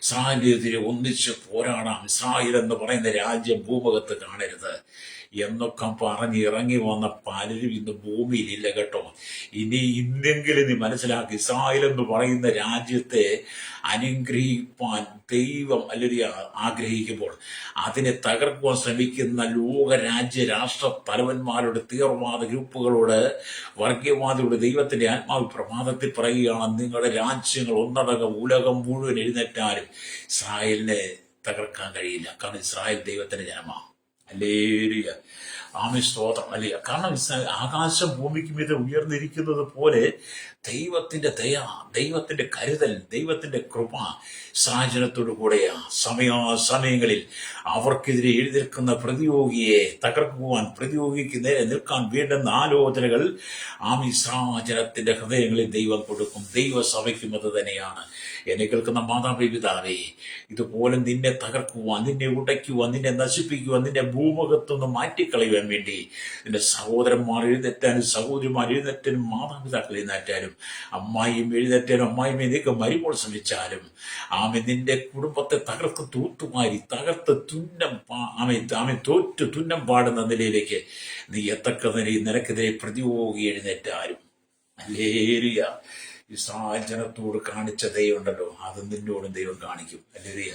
ഇസ്രായേലിനെതിരെ ഒന്നിച്ച് പോരാടാം. ഇസ്രായേൽ എന്ന് പറയുന്ന രാജ്യം ഭൂമുഖത്ത് കാണരുത് എന്നൊക്കെ പറഞ്ഞ് ഇറങ്ങി വന്ന പലരും ഇന്ന് ഭൂമിയിലില്ല കേട്ടോ. ഇന്നെങ്കിലും നീ മനസ്സിലാക്കി, ഇസ്രായേൽ എന്ന് പറയുന്ന രാജ്യത്തെ അനുഗ്രഹിപ്പാൻ ദൈവം അല്ലെങ്കിൽ ആഗ്രഹിക്കുമ്പോൾ അതിനെ തകർക്കുവാൻ ശ്രമിക്കുന്ന ലോക രാജ്യ രാഷ്ട്ര തലവന്മാരോട്, തീവ്രവാദ ഗ്രൂപ്പുകളോട്, വർഗീയവാദിയോട് ദൈവത്തിന്റെ ആത്മാവ് പ്രഭാതത്തിൽ പറയുകയാണ്, നിങ്ങളുടെ രാജ്യങ്ങൾ ഒന്നടങ്കം ഉലകം മുഴുവൻ എഴുന്നേറ്റാലും ഇസ്രായേലിനെ തകർക്കാൻ കഴിയില്ല. കാരണം ഇസ്രായേൽ ദൈവത്തിന്റെ ജനമാണ്. ഹല്ലേലൂയ, ആമേൻ, സ്തോത്രം. അല്ലേ? കാരണം ആകാശം ഭൂമിക്ക് മീതെ ഉയർന്നിരിക്കുന്നത് പോലെ ദൈവത്തിന്റെ ദയ, ദൈവത്തിന്റെ കരുതൽ, ദൈവത്തിന്റെ കൃപ സാഹചര്യത്തോടു കൂടെയാ. സമയാസമയങ്ങളിൽ അവർക്കെതിരെ എഴുന്നേൽക്കുന്ന പ്രതിയോഗിയെ തകർക്കുവാൻ, പ്രതിയോഗിക്ക് നേരെ നിൽക്കാൻ വേണ്ടുന്ന ആലോചനകൾ ആമി സാഹചര്യത്തിന്റെ ഹൃദയങ്ങളിൽ ദൈവം കൊടുക്കും. ദൈവസഭയ്ക്കും അത് തന്നെയാണ്. എന്നെ കേൾക്കുന്ന മാതാപിതാവേ, ഇതുപോലെ നിന്നെ തകർക്കുവാൻ, നിന്നെ ഉടയ്ക്കുവാൻ, നിന്നെ നശിപ്പിക്കുവാൻ, നിന്നെ ഭൂമുഖത്തുനിന്ന് മാറ്റിക്കളയുവാൻ വേണ്ടി നിന്റെ സഹോദരന്മാർ എഴുന്നേറ്റാലും, സഹോദരിമാർ എഴുന്നേറ്റാലും, മാതാപിതാക്കൾ എഴുന്നേറ്റാലും, അമ്മായിയും എഴുന്നേറ്റാലും, അമ്മായിമ്മയെ നീക്ക മരുമ്പോൾ ശ്രമിച്ചാലും, ആമെ നിന്റെ കുടുംബത്തെ തകർത്ത് തൂത്തുമാരി തകർത്ത് ആമെ തോറ്റു തുന്നം പാടുന്ന നിലയിലേക്ക് നീ എത്തക്ക നിലയിൽ നിനക്കെതിരെ പ്രതിയോഗി എഴുന്നേറ്റാലും, ഹല്ലേലൂയ, ഇസ്രായേൽ ജനത്തോട് കാണിച്ച ദൈവമുണ്ടല്ലോ, അത് നിന്നോടും ദൈവം കാണിക്കും. ഹല്ലേലൂയ.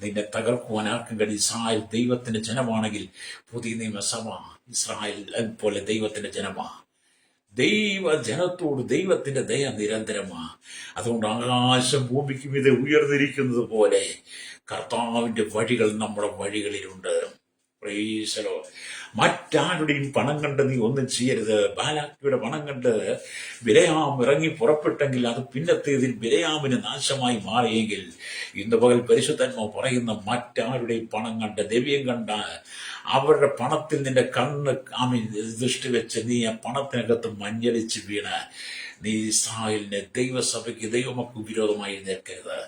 നിന്നെ തകർക്കുവാൻ ആർക്കും കഴിയും. ഇസ്രായേൽ ദൈവത്തിന്റെ ജനമാണെങ്കിൽ പുതിയ നിയമസഭ ഇസ്രായേൽ പോലെ ദൈവത്തിന്റെ ജനമാ. ദൈവ ജനത്തോട് ദൈവത്തിന്റെ ദയ നിരന്തരമാ. അതുകൊണ്ട് ആകാശം ഭൂമിക്ക് മീതെ ഉയർന്നിരിക്കുന്നത് പോലെ കർത്താവിന്റെ വഴികൾ നമ്മുടെ വഴികളിലുണ്ട്. Praise the Lord. മറ്റാരുടെയും പണം കണ്ട് നീ ഒന്നും ചെയ്യരുത്. ബാലാക്കിയുടെ പണം കണ്ട് ബിലയാം ഇറങ്ങി പുറപ്പെട്ടെങ്കിൽ അത് പിന്നത്തേതിൽ ബിലയാമിന് നാശമായി മാറിയെങ്കിൽ, ഇന്ന് പകൽ പരിശുദ്ധന്മാർ പറയുന്ന മറ്റാരുടെയും പണം കണ്ട്, ദ്രവ്യം കണ്ട അവരുടെ പണത്തിൽ നിന്റെ കണ്ണ് ദൃഷ്ടി വെച്ച് നീ ആ പണത്തിനകത്ത് മഞ്ഞളിച്ച് വീണ് നീ ഇസ്രായേലിനെ, ദൈവസഭയ്ക്ക്, ദൈവമക്കൾക്ക് വിരോധമായി നിൽക്കരുത്.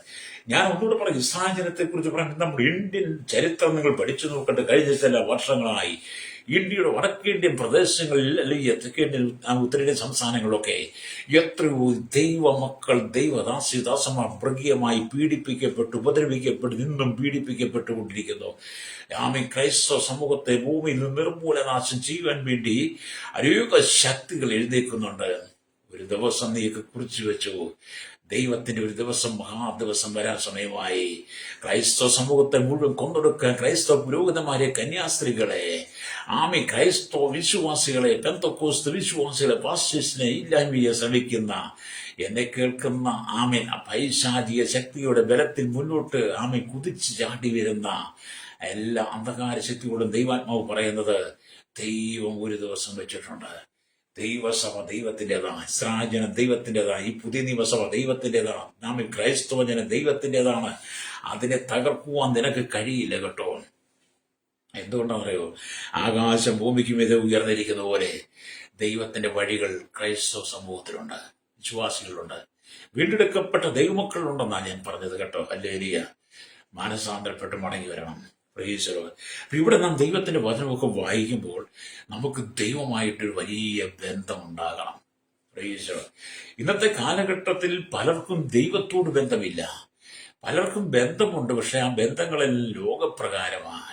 ഞാൻ ഒന്നുകൂടെ പറയും, ഇസ്രായേൽ ജനത്തെ കുറിച്ച് പറയുമ്പോൾ നമ്മുടെ ഇന്ത്യൻ ചരിത്രം നിങ്ങൾ പഠിച്ചു നോക്കട്ടെ. കഴിഞ്ഞ ചില വർഷങ്ങളായി ഇന്ത്യയുടെ വടക്കേന്ത്യൻ പ്രദേശങ്ങളിൽ, അല്ലെങ്കിൽ തെക്കേന്ത്യൻ, ഉത്തരേന്ത്യൻ സംസ്ഥാനങ്ങളിലൊക്കെ എത്രയോ ദൈവമക്കൾ, ദൈവദാസന്മാർ മൃഗീയമായി പീഡിപ്പിക്കപ്പെട്ടു, ഉപദ്രവിക്കപ്പെട്ടു, നിന്നും പീഡിപ്പിക്കപ്പെട്ടുകൊണ്ടിരിക്കുന്നു. ക്രൈസ്തവ സമൂഹത്തെ ഭൂമിയിൽ നിന്ന് നിർമൂലനാശം ചെയ്യുവാൻ വേണ്ടി അനേക ശക്തികൾ എഴുന്നേൽക്കുന്നുണ്ട്. ഒരു ദിവസം നീക്ക് കുറിച്ചു വെച്ചു, ദൈവത്തിന്റെ ഒരു ദിവസം, മഹാദിവസം വരാൻ സമയമായി. ക്രൈസ്തവ സമൂഹത്തെ മുഴുവൻ കൊന്നൊടുക്കാൻ, ക്രൈസ്തവ പുരോഹിതന്മാരെ, കന്യാസ്ത്രീകളെ, ക്രൈസ്തവ വിശ്വാസികളെ, പെന്തക്കോസ്ത് വിശ്വാസികളെ, പാസ്റ്റേഴ്സിനെ ഇല്ലായ്മയെ ശ്രമിക്കുന്ന എന്നെ കേൾക്കുന്ന പൈശാചിക ശക്തിയുടെ ബലത്തിൽ മുന്നോട്ട് കുതിച്ച് ചാടി വരുന്ന എല്ലാ അന്ധകാര ശക്തിയോടും ദൈവാത്മാവ് പറയുന്നത്, ദൈവം ഒരു ദിവസം വെച്ചിട്ടുണ്ട്. ദൈവസഭ ദൈവത്തിൻ്റെതാണ്, ഇസ്രായേൽ ദൈവത്തിൻ്റെതാണ്, ഈ പുതിയ നിയമസഭ ദൈവത്തിൻ്റെതാണ്, ക്രൈസ്തവ ജനം ദൈവത്തിൻ്റെതാണ്. അതിനെ തകർക്കുവാൻ നിനക്ക് കഴിയില്ല കേട്ടോ. എന്തുകൊണ്ടാണെന്നറിയോ? ആകാശം ഭൂമിക്ക് മീതെ ഉയർന്നിരിക്കുന്ന പോലെ ദൈവത്തിന്റെ വഴികൾ ക്രൈസ്തവ സമൂഹത്തിലുണ്ട്, വിശ്വാസികളുണ്ട്, വീണ്ടെടുക്കപ്പെട്ട ദൈവമക്കളുണ്ടെന്നാണ് ഞാൻ പറഞ്ഞത് കേട്ടോ. ഹല്ലേലൂയ. മാനസാന്തരപ്പെട്ട് മടങ്ങി വരണം. Praise the Lord. ഇവിടെ നാം ദൈവത്തിന്റെ വചനമൊക്കെ വായിക്കുമ്പോൾ നമുക്ക് ദൈവമായിട്ടൊരു വലിയ ബന്ധമുണ്ടാകണം. Praise the Lord. ഇന്നത്തെ കാലഘട്ടത്തിൽ പലർക്കും ദൈവത്തോട് ബന്ധമില്ല. പലർക്കും ബന്ധമുണ്ട്, പക്ഷെ ആ ബന്ധങ്ങളെല്ലാം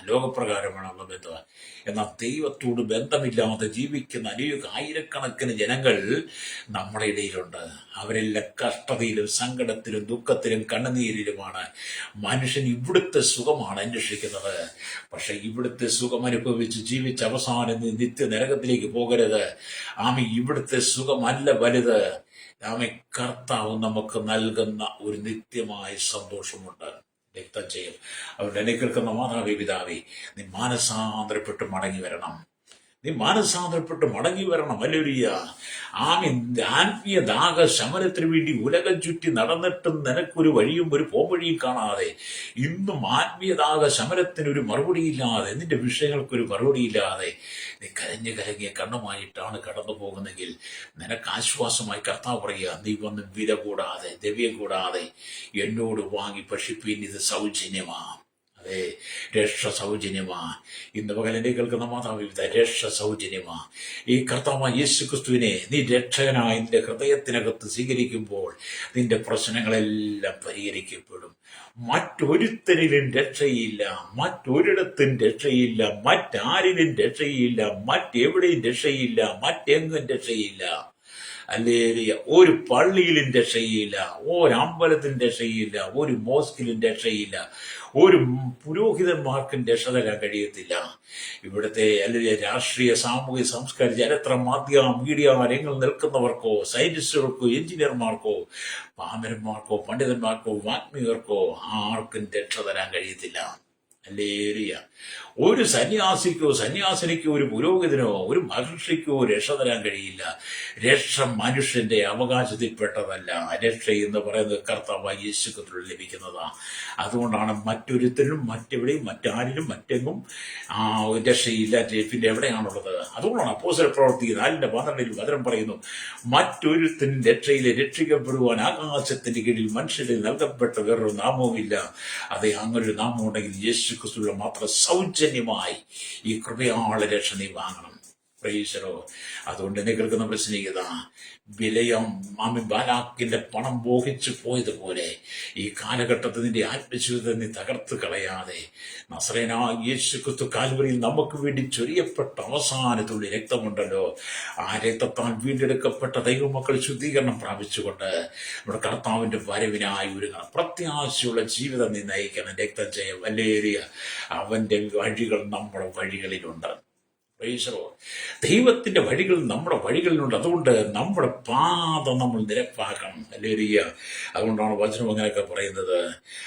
ലോകപ്രകാരമാണ് ബന്ധമാണ്. എന്നാൽ ദൈവത്തോട് ബന്ധമില്ലാതെ ജീവിക്കുന്ന അനേക ആയിരക്കണക്കിന് ജനങ്ങൾ നമ്മുടെ ഇടയിലുണ്ട്. അവരെല്ലാം കഷ്ടതയിലും സങ്കടത്തിലും ദുഃഖത്തിലും കണ്ണുനീരിലുമാണ്. മനുഷ്യൻ ഇവിടുത്തെ സുഖമാണ് അന്വേഷിക്കുന്നത്. പക്ഷെ ഇവിടുത്തെ സുഖം അനുഭവിച്ച് ജീവിച്ച അവസാനം നിത്യ നരകത്തിലേക്ക് പോകരുത്. ഇവിടുത്തെ സുഖമല്ല വലുത്. കർത്താവ് നമുക്ക് നൽകുന്ന ഒരു നിത്യമായ സന്തോഷമുണ്ട്. രക്തം ചെയ്യും. അവരുടെ എന്നെ കേൾക്കുന്ന മാതാപിതാവേ, നീ മാനസാന്തരപ്പെട്ട് മടങ്ങി വരണം. ഹല്ലേലൂയ. ആത്മീയ ദാഹ ശമനത്തിന് വേണ്ടി ഉലകം ചുറ്റി നടന്നിട്ടും നിനക്കൊരു വഴിയും ഒരു പോംവഴിയും കാണാതെ, ഇന്നും ആത്മീയ ദാഹ ശമനത്തിന് ഒരു മറുപടിയില്ലാതെ, നിന്റെ വിഷയങ്ങൾക്കൊരു മറുപടിയില്ലാതെ നീ കരഞ്ഞിയ കണ്ണുമായിട്ടാണ് കടന്നു പോകുന്നെങ്കിൽ നിനക്ക് ആശ്വാസമായി കർത്താവ് പറയുക, നീ വന്ന് വില കൂടാതെ, ദ്രവ്യം കൂടാതെ എന്നോട് വാങ്ങി ഭക്ഷിപ്പീൻ, ഇത് സൗജന്യമാ. അതെ, രക്ഷ സൗജന്യമാ. ഇന്ന് പകലിന്റെ കേൾക്കുന്ന മാതാപിത രക്ഷ സൗജന്യമാ. ഈ കർത്താവായ യേശു ക്രിസ്തുവിനെ നീ രക്ഷകനായി നിന്റെ ഹൃദയത്തിനകത്ത് സ്വീകരിക്കുമ്പോൾ നിന്റെ പ്രശ്നങ്ങളെല്ലാം പരിഹരിക്കപ്പെടും. മറ്റൊരുത്തരിലും രക്ഷയില്ല, മറ്റൊരിടത്തും രക്ഷയില്ല, മറ്റാരിലും രക്ഷയില്ല, മറ്റെവിടെയും രക്ഷയില്ല, മറ്റെങ്ങും രക്ഷയില്ല. അല്ലേലൂയ. ഒരു പള്ളിയിലും രക്ഷയില്ല, ഒരമ്പലത്തിലും രക്ഷയില്ല, ഒരു മോസ്കിലും രക്ഷയില്ല, ഒരു പുരോഹിതന്മാർക്കും രക്ഷ തരാൻ കഴിയത്തില്ല. ഇവിടുത്തെ അല്ലെങ്കിൽ രാഷ്ട്രീയ, സാമൂഹിക, സംസ്കാര, ചരിത്ര, മാധ്യമ, മീഡിയ രംഗങ്ങളിൽ നിൽക്കുന്നവർക്കോ, സയന്റിസ്റ്റുകൾക്കോ, എഞ്ചിനീയർമാർക്കോ, പാമരന്മാർക്കോ, പണ്ഡിതന്മാർക്കോ, വാഗ്മികർക്കോ ആർക്കും രക്ഷ തരാൻ കഴിയത്തില്ല. ഹല്ലേലൂയ. ഒരു സന്യാസിക്കോ, സന്യാസിനിക്കോ, ഒരു പുരോഹിതനോ, ഒരു മഹർഷിക്കോ രക്ഷ തരാൻ കഴിയില്ല. രക്ഷ മനുഷ്യന്റെ അവകാശത്തിൽപ്പെട്ടതല്ല. രക്ഷ എന്ന് പറയുന്നത് കർത്താവായ യേശു ക്രിസ്തുവിൽ ലഭിക്കുന്നതാണ്. അതുകൊണ്ടാണ് മറ്റൊരുത്തരും, മറ്റെവിടെയും, മറ്റാരിലും, മറ്റെങ്ങും രക്ഷയില്ല. പിന്നെ എവിടെയാണുള്ളത്? അതുകൊണ്ടാണ് അപ്പോസ്തല പ്രവൃത്തി 4:12 വചനം പറയുന്നു, മറ്റൊരുത്തനും രക്ഷയിലെ രക്ഷിക്കപ്പെടുവാൻ ആകാശത്തിന്റെ കീഴിൽ മനുഷ്യരിൽ നൽകപ്പെട്ട വേറൊരു നാമവുമില്ല. അതെ, അങ്ങനൊരു നാമം ഉണ്ടെങ്കിൽ യേശു ക്രിസ്തുവിൽ മാത്രം സൗജന്യമായി ഈ കൃപയാള രക്ഷ നീ വാങ്ങണം. പ്രൈസലോ. അതുകൊണ്ട് എന്നെ കേൾക്കുന്ന പ്രശ്നികത, വിലയം ബാലാക്കിന്റെ പണം മോഹിച്ചു പോയതുപോലെ ഈ കാലഘട്ടത്തിൽ നിന്റെ ആത്മജീവിതത്തെ നീ തകർത്ത് കളയാതെ നസറേയനായ യേശു ക്രിസ്തു കാൽവരിയിൽ നമുക്ക് വേണ്ടി ചൊരിയപ്പെട്ട അവസാനത്തുള്ള രക്തമുണ്ടല്ലോ, ആ രക്തത്താൽ വീണ്ടെടുക്കപ്പെട്ട ദൈവമക്കൾ ശുദ്ധീകരണം പ്രാപിച്ചുകൊണ്ട് നമ്മുടെ കർത്താവിന്റെ വരവിനായി ഒരുങ്ങണം. പ്രത്യാശയുള്ള ജീവിതം നീ നയിക്കണം. രക്തം ചെയ്യ വല്ലേറിയ അവന്റെ വഴികൾ നമ്മുടെ വഴികളിലുണ്ട്. ദൈവത്തിന്റെ വഴികൾ നമ്മുടെ വഴികളിലുണ്ട്. അതുകൊണ്ട് നമ്മുടെ പാത നമ്മൾ നിരപ്പാക്കണം. ഹല്ലേലൂയ. അതുകൊണ്ടാണ് വചനം അങ്ങനെയൊക്കെ പറയുന്നത്.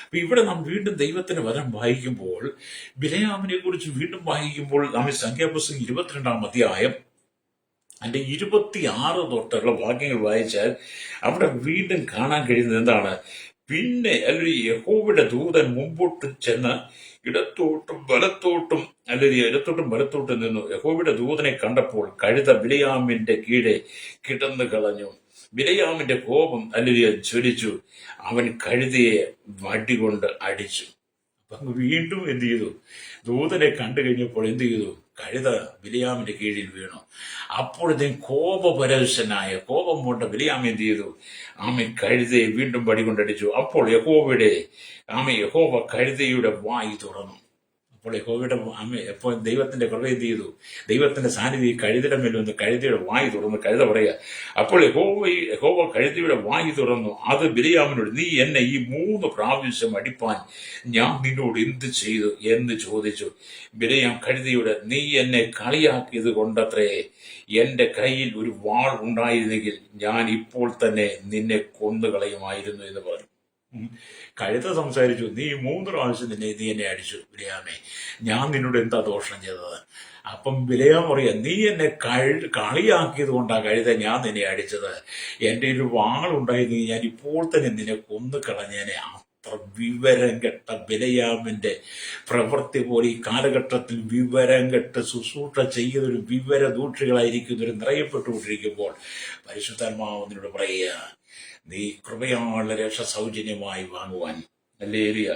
അപ്പൊ ഇവിടെ നാം വീണ്ടും ദൈവത്തിന്റെ വചനം വായിക്കുമ്പോൾ, ബിലയാമിനെ കുറിച്ച് വീണ്ടും വായിക്കുമ്പോൾ നാം സംഖ്യാപുസ്തകം 22-ാം അധ്യായം അതിന്റെ 26 തൊട്ടുള്ള വാക്യങ്ങൾ വായിച്ചാൽ അവിടെ വീണ്ടും കാണാൻ കഴിയുന്നത് എന്താണ്? പിന്നെ അല്ലെങ്കിൽ യഹോവയുടെ ദൂതൻ മുമ്പോട്ട് ചെന്ന് ഇടത്തോട്ടും വലത്തോട്ടും നിന്നു. യഹോവയുടെ ദൂതനെ കണ്ടപ്പോൾ കഴുത ബിലയാമിന്റെ കീഴെ കിടന്നു കളഞ്ഞു. ബിലയാമിന്റെ കോപം ജ്വലിച്ചു. അവൻ കഴുതയെ വടികൊണ്ട് അടിച്ചു. അപ്പൊ വീണ്ടും എന്ത് ചെയ്തു? ദൂതനെ കണ്ടു കഴിഞ്ഞപ്പോൾ എന്ത് ചെയ്തു? കഴുത ബിലയാമിന്റെ കീഴിൽ വീണു. അപ്പോഴത്തേക്കും കോപം കൊണ്ട ബിലയാം എന്ത് ചെയ്തു? കഴുതയെ വീണ്ടും വടികൊണ്ടടിച്ചു. അപ്പോൾ യഹോവ കഴുതയുടെ വായി തുറന്നു. അപ്പോൾ ദൈവത്തിന്റെ കൃപ എന്ത് ചെയ്തു? ദൈവത്തിന്റെ സാന്നിധ്യം കഴുതയുടെ മേൽ വന്ന് കഴുതയുടെ വായി തുറന്നു. കഴുത പറയാ, അപ്പോൾ യഹോവ കഴുതയുടെ വായി തുറന്നു. അത് ബിലയാമിനോട്, നീ എന്നെ ഈ 3 പ്രാവശ്യം അടിപ്പാൻ ഞാൻ നിന്നോട് എന്ത് ചെയ്തു എന്ന് ചോദിച്ചു. ബിലയാം കഴുതയോട്, നീ എന്നെ കളിയാക്കിയത് കൊണ്ടത്രേ, എന്റെ കയ്യിൽ ഒരു വാൾ ഉണ്ടായിരുന്നെങ്കിൽ ഞാൻ ഇപ്പോൾ തന്നെ നിന്നെ കൊന്നുകളയുമായിരുന്നു എന്ന് പറഞ്ഞു. കഴുത സംസാരിച്ചു, നീ 3 പ്രാവശ്യം നീ എന്നെ അടിച്ചു ബിലയാമേ, ഞാൻ നിന്നോട് എന്താ ദോഷം ചെയ്തത്? അപ്പം ബിലയാം പറയാ, നീ എന്നെ കളിയാക്കിയത് കൊണ്ടാ കഴുത ഞാൻ നിന്നെ അടിച്ചത്. എന്റെ ഒരു വാളുണ്ടായിരുന്നു, ഞാൻ ഇപ്പോൾ തന്നെ നിന്നെ കൊന്നു കളഞ്ഞേനെ. അത്ര വിവരം കെട്ട ബിലയാമിന്റെ പ്രവൃത്തി പോലെ ഈ കാലഘട്ടത്തിൽ വിവരം കെട്ട് ശുശ്രൂഷ ചെയ്തൊരു വിവരദൂഷികളായിരിക്കുന്നവർ നിറയപ്പെട്ടുകൊണ്ടിരിക്കുമ്പോൾ പരിശുദ്ധാത്മാവ് നിന്നോട് പറയുക, നീ കൃപയാളുള്ള രക്ഷ സൗജന്യമായി വാങ്ങുവാൻ. ഹല്ലേലൂയ.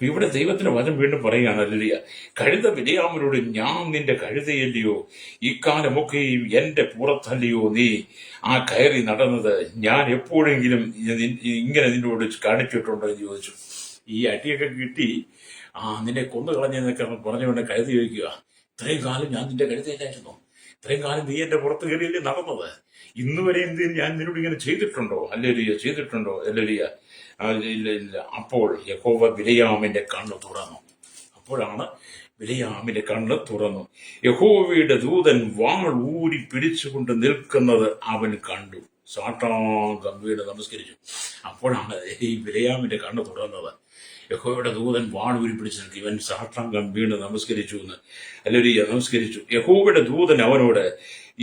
ഇവിടെ ദൈവത്തിന്റെ വചനം വീണ്ടും പറയുകയാണ്. ഹല്ലേലൂയ. കഴുത ബിലയാമിനോട്, ഞാൻ നിന്റെ കഴുതയല്ലയോ, ഇക്കാലമൊക്കെയും എന്റെ പുറത്തല്ലയോ നീ കയറി നടന്നത്? ഞാൻ എപ്പോഴെങ്കിലും ഇങ്ങനെ നിന്നോട് കാണിച്ചിട്ടുണ്ടോ എന്ന് ചോദിച്ചു. ഈ അടിയൊക്കെ കിട്ടി നിന്നെ കൊന്നു കളഞ്ഞെന്നൊക്കെ പറഞ്ഞുകൊണ്ട് കഴുത ചോദിക്കുക, ഇത്രയും കാലം ഞാൻ നിന്റെ കഴുതയില്ലായിരുന്നു, ഇത്രയും കാലം നീ എന്റെ പുറത്ത് കയറിയല്ലേ നടന്നത്, ഇന്ന് വരെ എന്തിനും ഞാൻ നിന്നോട് ഇങ്ങനെ ചെയ്തിട്ടുണ്ടോ? ഹല്ലേലൂയ. ചെയ്തിട്ടുണ്ടോ? ഹല്ലേലൂയ. ഇല്ല. അപ്പോൾ യഹോവ ബിലയാമിന്റെ കണ്ണ് തുറന്നു. അപ്പോഴാണ് ബിലയാമിന്റെ കണ്ണ് തുറന്നു. യഹോവയുടെ ദൂതൻ വാൾ ഊരി പിടിച്ചുകൊണ്ട് നിൽക്കുന്നത് അവൻ കണ്ടു. സാഷ്ടാംഗം വീണ് നമസ്കരിച്ചു. അപ്പോഴാണ് ഈ ബിലയാമിന്റെ കണ്ണ് തുറന്നത്. യഹോവയുടെ ദൂതൻ വാൾ ഊരി പിടിച്ചു നിൽക്കും. ഇവൻ സാഷ്ടാംഗം വീണ് നമസ്കരിച്ചു എന്ന്. ഹല്ലേലൂയ. നമസ്കരിച്ചു. യഹോവയുടെ ദൂതൻ അവനോട്,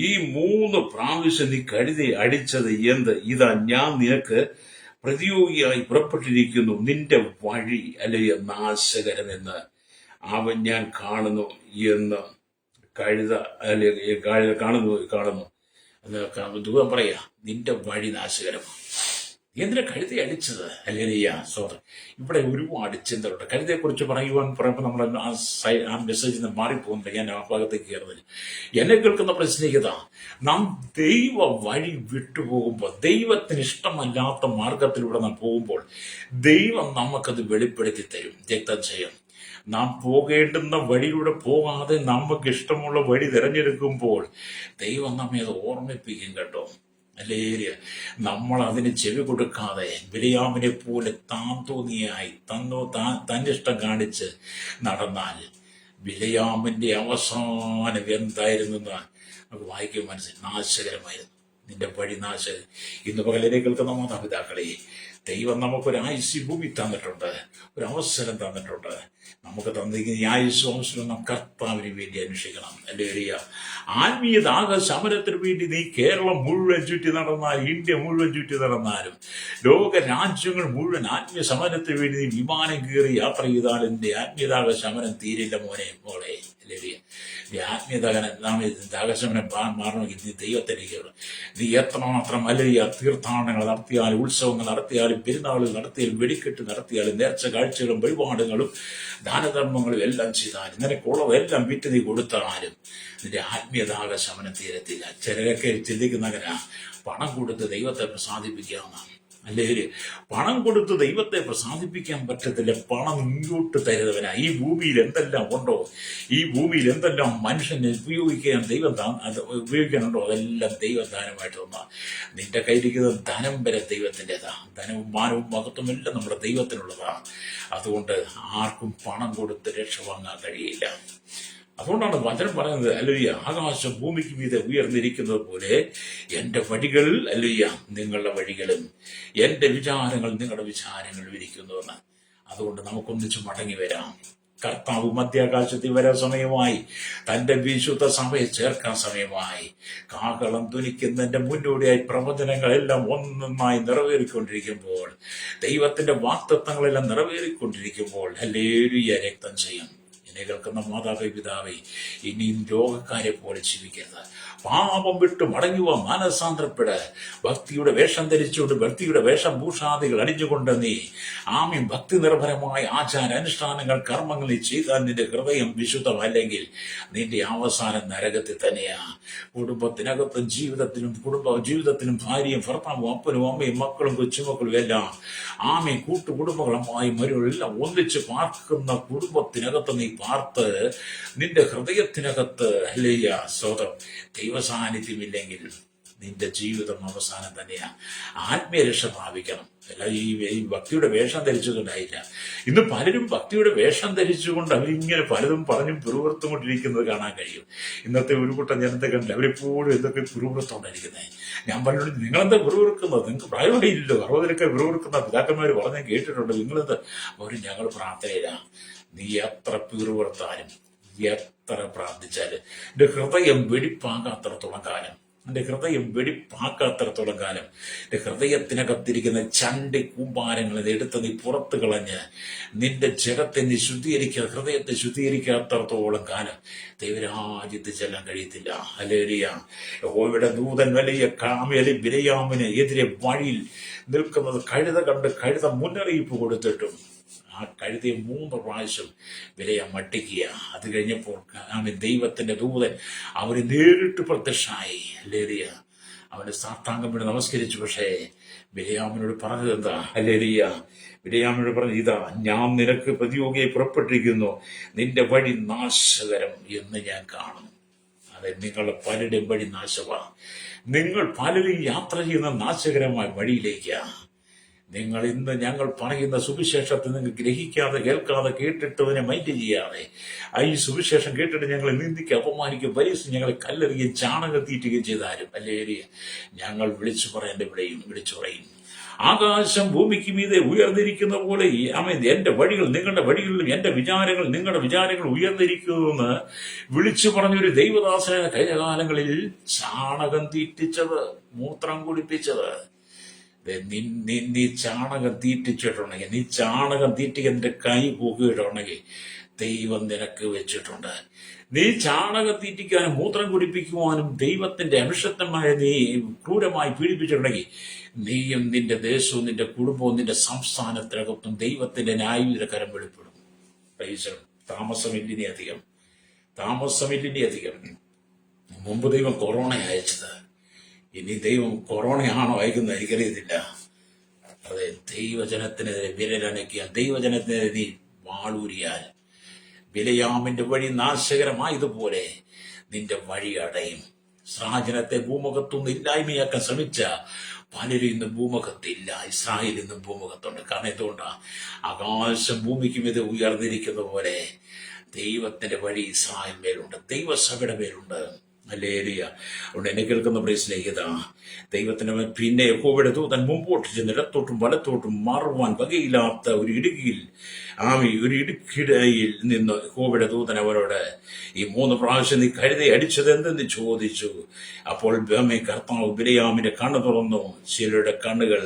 ഈ 3 പ്രാവശ്യം നീ കഴുതി അടിച്ചത് എന്ത്? ഇതാ ഞാൻ നിനക്ക് പ്രതിയോഗിയായി പുറപ്പെട്ടിരിക്കുന്നു. നിന്റെ വഴി അല്ലെങ്കിൽ നാശകരമെന്ന് അവൻ ഞാൻ കാണുന്നു എന്ന് കഴുത കാണുന്നു. ദൂതം പറയാ, നിന്റെ വഴി നാശകരമാണ്. എന്തിനാ കഴുത്തെ അടിച്ചത്? ഹല്ലേലൂയ, സ്തോത്രം. ഇവിടെ ഒരുപാട് ചിന്തകളുണ്ട്. കഴുതയെക്കുറിച്ച് പറയുമ്പോൾ നമ്മൾ ആ മെസ്സേജിൽ നിന്ന് മാറിപ്പോകുന്നുണ്ട്. ഞാൻ ആ ഭാഗത്തേക്ക് കയറുന്നില്ല. എന്നെ കേൾക്കുന്ന സ്നേഹിത, നാം ദൈവ വഴി വിട്ടുപോകുമ്പോൾ, ദൈവത്തിന് ഇഷ്ടമല്ലാത്ത മാർഗത്തിലൂടെ നാം പോകുമ്പോൾ, ദൈവം നമുക്കത് വെളിപ്പെടുത്തി തരും. രക്തം ചെയ്യും. നാം പോകേണ്ടുന്ന വഴിയിലൂടെ പോകാതെ നമുക്ക് ഇഷ്ടമുള്ള വഴി തിരഞ്ഞെടുക്കുമ്പോൾ ദൈവം നമ്മെ അത് ഓർമ്മിപ്പിക്കും കേട്ടോ. ഹല്ലേലൂയ. നമ്മൾ അതിന് ചെവി കൊടുക്കാതെ ബിലെയാമിനെ പോലെ താൻ തോന്നിയായി തന്നിഷ്ടം കാണിച്ച് നടന്നാൽ ബിലെയാമിന്റെ അവസാനം എന്തായിരുന്നു എന്ന് നമുക്ക് വായിക്കാൻ മനസ്സിലായി. നാശകരമായിരുന്നു. നിന്റെ വഴി നാശകരം. ഇന്ന് പകലിനെ കേൾക്കുന്ന മാതാപിതാക്കളെ, ദൈവം നമുക്കൊരു ആയുസ് ഭൂമി തന്നിട്ടുണ്ട്, ഒരു അവസരം തന്നിട്ടുണ്ട്. നമുക്ക് തന്നിരിക്കുന്ന ഈ ആയുസ് അവസരം നാം കർത്താവിന് വേണ്ടി അന്വേഷിക്കണം. ഹല്ലേലൂയ. ആത്മീയ ദാഹ സമരത്തിന് വേണ്ടി നീ കേരളം മുഴുവൻ ചുറ്റി നടന്നാലും, ഇന്ത്യ മുഴുവൻ ചുറ്റി നടന്നാലും, ലോക രാജ്യങ്ങൾ മുഴുവൻ ആത്മീയ സമരത്തിന് വേണ്ടി നീ വിമാനം കയറി യാത്ര ചെയ്താലും നിന്റെ ആത്മീയദാഹ സമരം തീരില്ല മോനെ മോളെ. ഹല്ലേലൂയ. നീ ദാഹശമനം മാറണമെങ്കിൽ നീ ദൈവത്തിലേക്ക്, നീ എത്രമാത്രം ഹല്ലേലൂയ തീർത്ഥാടനങ്ങൾ നടത്തിയാലും, ഉത്സവങ്ങൾ നടത്തിയാലും, പെരുന്നാളുകൾ നടത്തിയാലും, വെടിക്കെട്ട് നടത്തിയാലും, നേർച്ച കാഴ്ചകളും വഴിപാടുകളും ദാനധർമ്മങ്ങളും എല്ലാം ചെയ്താലും, നിനക്കുള്ളതെല്ലാം വിറ്റ് നീ കൊടുത്താലും നിന്റെ ആത്മീയദാഹ ശമനം തീരത്തില്ല. ചിലരൊക്കെ ചിന്തിക്കുന്നവരാ പണം കൊടുത്ത് ദൈവത്തെ പ്രസാദിപ്പിക്കാവുന്ന. അല്ലെങ്കിൽ പണം കൊടുത്ത് ദൈവത്തെ പ്രസാദിപ്പിക്കാൻ പറ്റത്തില്ല. പണം ഇങ്ങോട്ട് തരുന്നവനാ. ഈ ഭൂമിയിൽ എന്തെല്ലാം ഉണ്ടോ, ഈ ഭൂമിയിൽ എന്തെല്ലാം മനുഷ്യനെ ഉപയോഗിക്കാനുണ്ടോ, അതെല്ലാം ദൈവദാനമായിട്ട് തന്നാ. നിന്റെ കയ്യിലിരിക്കുന്ന ധനം വരെ ദൈവത്തിൻ്റെതാ. ധനവും മാനവും മഹത്വം എല്ലാം നമ്മുടെ ദൈവത്തിനുള്ളതാണ്. അതുകൊണ്ട് ആർക്കും പണം കൊടുത്ത് രക്ഷ വാങ്ങാൻ കഴിയില്ല. അതുകൊണ്ടാണ് വചനം പറയുന്നത്, ഹല്ലേലൂയ, ആകാശം ഭൂമിക്ക് മീതെ ഉയർന്നിരിക്കുന്നത് പോലെ എന്റെ വഴികൾ, ഹല്ലേലൂയ, നിങ്ങളുടെ വഴികളും എന്റെ വിചാരങ്ങൾ നിങ്ങളുടെ വിചാരങ്ങളും ഇരിക്കുന്നുവെന്ന്. അതുകൊണ്ട് നമുക്കൊന്നിച്ച് മടങ്ങി വരാം. കർത്താവ് മധ്യാകാശത്തിൽ വരാൻ സമയമായി. തന്റെ വിശുദ്ധ സഭയെ ചേർക്കാൻ സമയമായി. കാഹളം ധ്വനിക്കുന്നതിന്റെ മുന്നോടിയായി പ്രവചനങ്ങളെല്ലാം ഒന്നൊന്നായി നിറവേറിക്കൊണ്ടിരിക്കുമ്പോൾ, ദൈവത്തിന്റെ വാഗ്ദത്തങ്ങളെല്ലാം നിറവേറിക്കൊണ്ടിരിക്കുമ്പോൾ, ഹല്ലേലൂയ, രക്തം ചെയ്യും. എന്നെ കേൾക്കുന്ന മാതാപിതാവേ, ഇനിയും രോഗക്കാരെ പോലെ ജീവിക്കരുത്. പാപം വിട്ട് മടങ്ങുക, മാനസാന്തരപ്പെട്. ഭക്തിയുടെ വേഷം ധരിച്ചുകൊണ്ട്, ഭക്തിയുടെ വേഷഭൂഷാദികൾ അണിഞ്ഞുകൊണ്ട് നീ ഭക്തി നിർഭരമായ ആചാര അനുഷ്ഠാനങ്ങൾ കർമ്മങ്ങൾ നീ ചെയ്താൽ നിന്റെ ഹൃദയം വിശുദ്ധമല്ലെങ്കിൽ നിന്റെ അവസാനം നരകത്തിൽ തന്നെയാ. കുടുംബത്തിനകത്തും ജീവിതത്തിനും ഭാര്യയും ഭർത്താവും അപ്പനും അമ്മയും മക്കളും കൊച്ചുമക്കളും എല്ലാം കൂട്ടുകുടുംബങ്ങളുമായി മരുവെല്ലാം ഒന്നിച്ച് പാർക്കുന്ന കുടുംബത്തിനകത്ത് നീ പാർത്ത് നിന്റെ ഹൃദയത്തിനകത്ത്, ഹല്ലേലൂയ, സ്തോത്രം, ദൈവസാന്നിധ്യമില്ലെങ്കിൽ നിന്റെ ജീവിതം അവസാനം തന്നെയാണ്. ആത്മീയ രക്ഷ പ്രാപിക്കണം. അല്ല ഈ ഭക്തിയുടെ വേഷം ധരിച്ചുകൊണ്ടായില്ല. ഇന്ന് പലരും ഭക്തിയുടെ വേഷം ധരിച്ചുകൊണ്ട് അവരിങ്ങനെ പലതും പറഞ്ഞും പിറുപുറത്തും കൊണ്ടിരിക്കുന്നത് കാണാൻ കഴിയും. ഇന്നത്തെ ഒരു കൂട്ടം ജനത്തെ കണ്ടില്ല, അവരെപ്പോഴും എന്തൊക്കെ പിറുപുറത്തോണ്ടിരിക്കുന്നത്. ഞാൻ പറഞ്ഞോണ്ട്, നിങ്ങളെന്താ പിറുപുറുക്കുന്നത്? നിങ്ങൾക്ക് പ്രായമായില്ലല്ലോ. 60-ലൊക്കെ പിറുപുറുക്കുന്ന പിതാക്കന്മാർ പറഞ്ഞ് കേട്ടിട്ടുണ്ട്. നിങ്ങളെന്താ? അവർ ഞങ്ങൾ പ്രാർത്ഥനയില്ല. നീ എത്ര പിറുപുറത്താലും, എത്ര പ്രാർത്ഥിച്ചാലും, എന്റെ ഹൃദയം വെടിപ്പാകാത്തിടത്തോളം കാലം, എന്റെ ഹൃദയത്തിനകത്തിരിക്കുന്ന ചണ്ടി കൂമ്പാരങ്ങൾ എടുത്ത് നീ പുറത്തു കളഞ്ഞ് നിന്റെ ജഡത്തെ നീ ഹൃദയത്തെ ശുദ്ധീകരിക്കാത്തിടത്തോളം കാലം ദൈവരാജ്യത്ത് ചെല്ലാൻ കഴിയത്തില്ല. ഹല്ലേലൂയ. യഹോവയുടെ ദൂതൻ വലിയ ബിലെയാമിന് എതിരെ വഴിയിൽ നിൽക്കുന്നത് കഴുത മുന്നറിയിപ്പ് കൊടുത്തിട്ടും ആ കഴുതിയെ 3 പ്രാവശ്യം ബിലെയാം മട്ടിക്കുക. അത് കഴിഞ്ഞപ്പോൾ ദൈവത്തിന്റെ ദൂതൻ അവന് നേരിട്ട് പ്രത്യക്ഷമായി. ഹല്ലേലൂയ. അവന് സാഷ്ടാംഗം വീണ് നമസ്കരിച്ചു. പക്ഷേ ബിലെയാമിനോട് പറഞ്ഞത് എന്താ? ഹല്ലേലൂയ. ബിലെയാമിനോട് പറഞ്ഞു, ഇതാ ഞാൻ നിനക്ക് പ്രതിയോഗിയായി പുറപ്പെട്ടിരിക്കുന്നു, നിന്റെ വഴി നാശകരം എന്ന് ഞാൻ കാണും. അതെ, നിങ്ങളുടെ പലരുടെയും വഴി നാശമാണ്. നിങ്ങൾ പലരും യാത്ര ചെയ്യുന്ന നാശകരമായ വഴിയിലേക്കാ. നിങ്ങൾ ഇന്ന് ഞങ്ങൾ പറയുന്ന സുവിശേഷത്തെ നിങ്ങൾ ഗ്രഹിക്കാതെ, കേൾക്കാതെ, കേട്ടിട്ടതിനെ മൈൻഡ് ചെയ്യാതെ ഈ സുവിശേഷം കേട്ടിട്ട് ഞങ്ങളെ നിന്ദിക്കുക, അപമാനിക്കുക, പരിഹസിച്ച് ഞങ്ങളെ കല്ലെറിയുകയും ചാണകം തീറ്റുകയും ചെയ്താലും, ഹല്ലേലൂയ, ഞങ്ങൾ വിളിച്ചു പറയും. ആകാശം ഭൂമിക്ക് മീതെ ഉയർന്നിരിക്കുന്ന പോലെ എന്റെ വഴികൾ നിങ്ങളുടെ വഴികളിലും എന്റെ വിചാരങ്ങൾ നിങ്ങളുടെ വിചാരങ്ങൾ ഉയർന്നിരിക്കുന്നുവെന്ന് വിളിച്ചു പറഞ്ഞൊരു ദൈവദാസന കഴിഞ്ഞ കാലങ്ങളിൽ ചാണകം തീറ്റിച്ചത്, മൂത്രം കുടിപ്പിച്ചത്. നീ ചാണകം തീറ്റിച്ചിട്ടുണ്ടെങ്കിൽ, നീ ചാണകം തീറ്റിക്ക് നിന്റെ കൈ പൂക്കിയിട്ടുണ്ടെങ്കിൽ ദൈവം നിനക്ക് വെച്ചിട്ടുണ്ട്. നീ ചാണകം തീറ്റിക്കാനും മൂത്രം കുടിപ്പിക്കുവാനും ദൈവത്തിന്റെ അഭിഷക്തമായ നീ ക്രൂരമായി പീഡിപ്പിച്ചിട്ടുണ്ടെങ്കിൽ നീയും നിന്റെ ദേശവും നിന്റെ കുടുംബവും നിന്റെ സംസ്ഥാനത്തിനകത്തും ദൈവത്തിന്റെ ന്യായവിധിക്കരം വെളിപ്പെടും. താമസമില്ലിനി അധികം, താമസമില്ലിനി അധികം. മുമ്പ് ദൈവം കൊറോണ അയച്ചത്, ഇനി ദൈവം കൊറോണയാണോ അയക്കുന്നത് എനിക്കറിയത്തില്ല. അതെ, ദൈവജനത്തിനെതിരെ വിരലണക്കിയാൽ, ദൈവജനത്തിനെതിരെ നീ വാളൂരിയാൽ, ബിലയാമിന്റെ വഴി നാശകരമായതുപോലെ നിന്റെ വഴി അടയും. ഇസ്രായേലിനെ ഭൂമുഖത്തുനിന്ന് ഇല്ലായ്മയാക്കാൻ ശ്രമിച്ച പലരും ഇന്ന് ഭൂമുഖത്തില്ല. ഇസ്രായേൽ ഇന്ന് ഭൂമുഖത്തുണ്ട്. കാരണം എന്തുകൊണ്ടാ? ആകാശം ഭൂമിക്കും ഇത് ഉയർന്നിരിക്കുന്ന പോലെ ദൈവത്തിന്റെ വഴി ഇസ്രായേൽ മേലുണ്ട്, ദൈവസഭയുടെ മേലുണ്ട്. ഹല്ലേലൂയ. അതുകൊണ്ട് എന്നെ കേൾക്കുന്ന പ്രൈസിലേക്കതാ ദൈവത്തിന്റെ പിന്നെ യഹോവയുടെ ദൂതൻ മുമ്പോട്ട് ചെന്ന് ഇടത്തോട്ടും വലത്തോട്ടും മാറുവാൻ വകയില്ലാത്ത ഒരു ഇടുക്കിയിൽ ഒരു ഇടുക്കിടയിൽ നിന്ന് യഹോവയുടെ ദൂതൻ അവരോട്, ഈ 3 പ്രാവശ്യം നീ കഴുതെ അടിച്ചത് എന്തെന്ന് ചോദിച്ചു. അപ്പോൾ കർത്താവ് ബിലയാമിന്റെ കണ്ണ് തുറന്നു. ചിലരുടെ കണ്ണുകൾ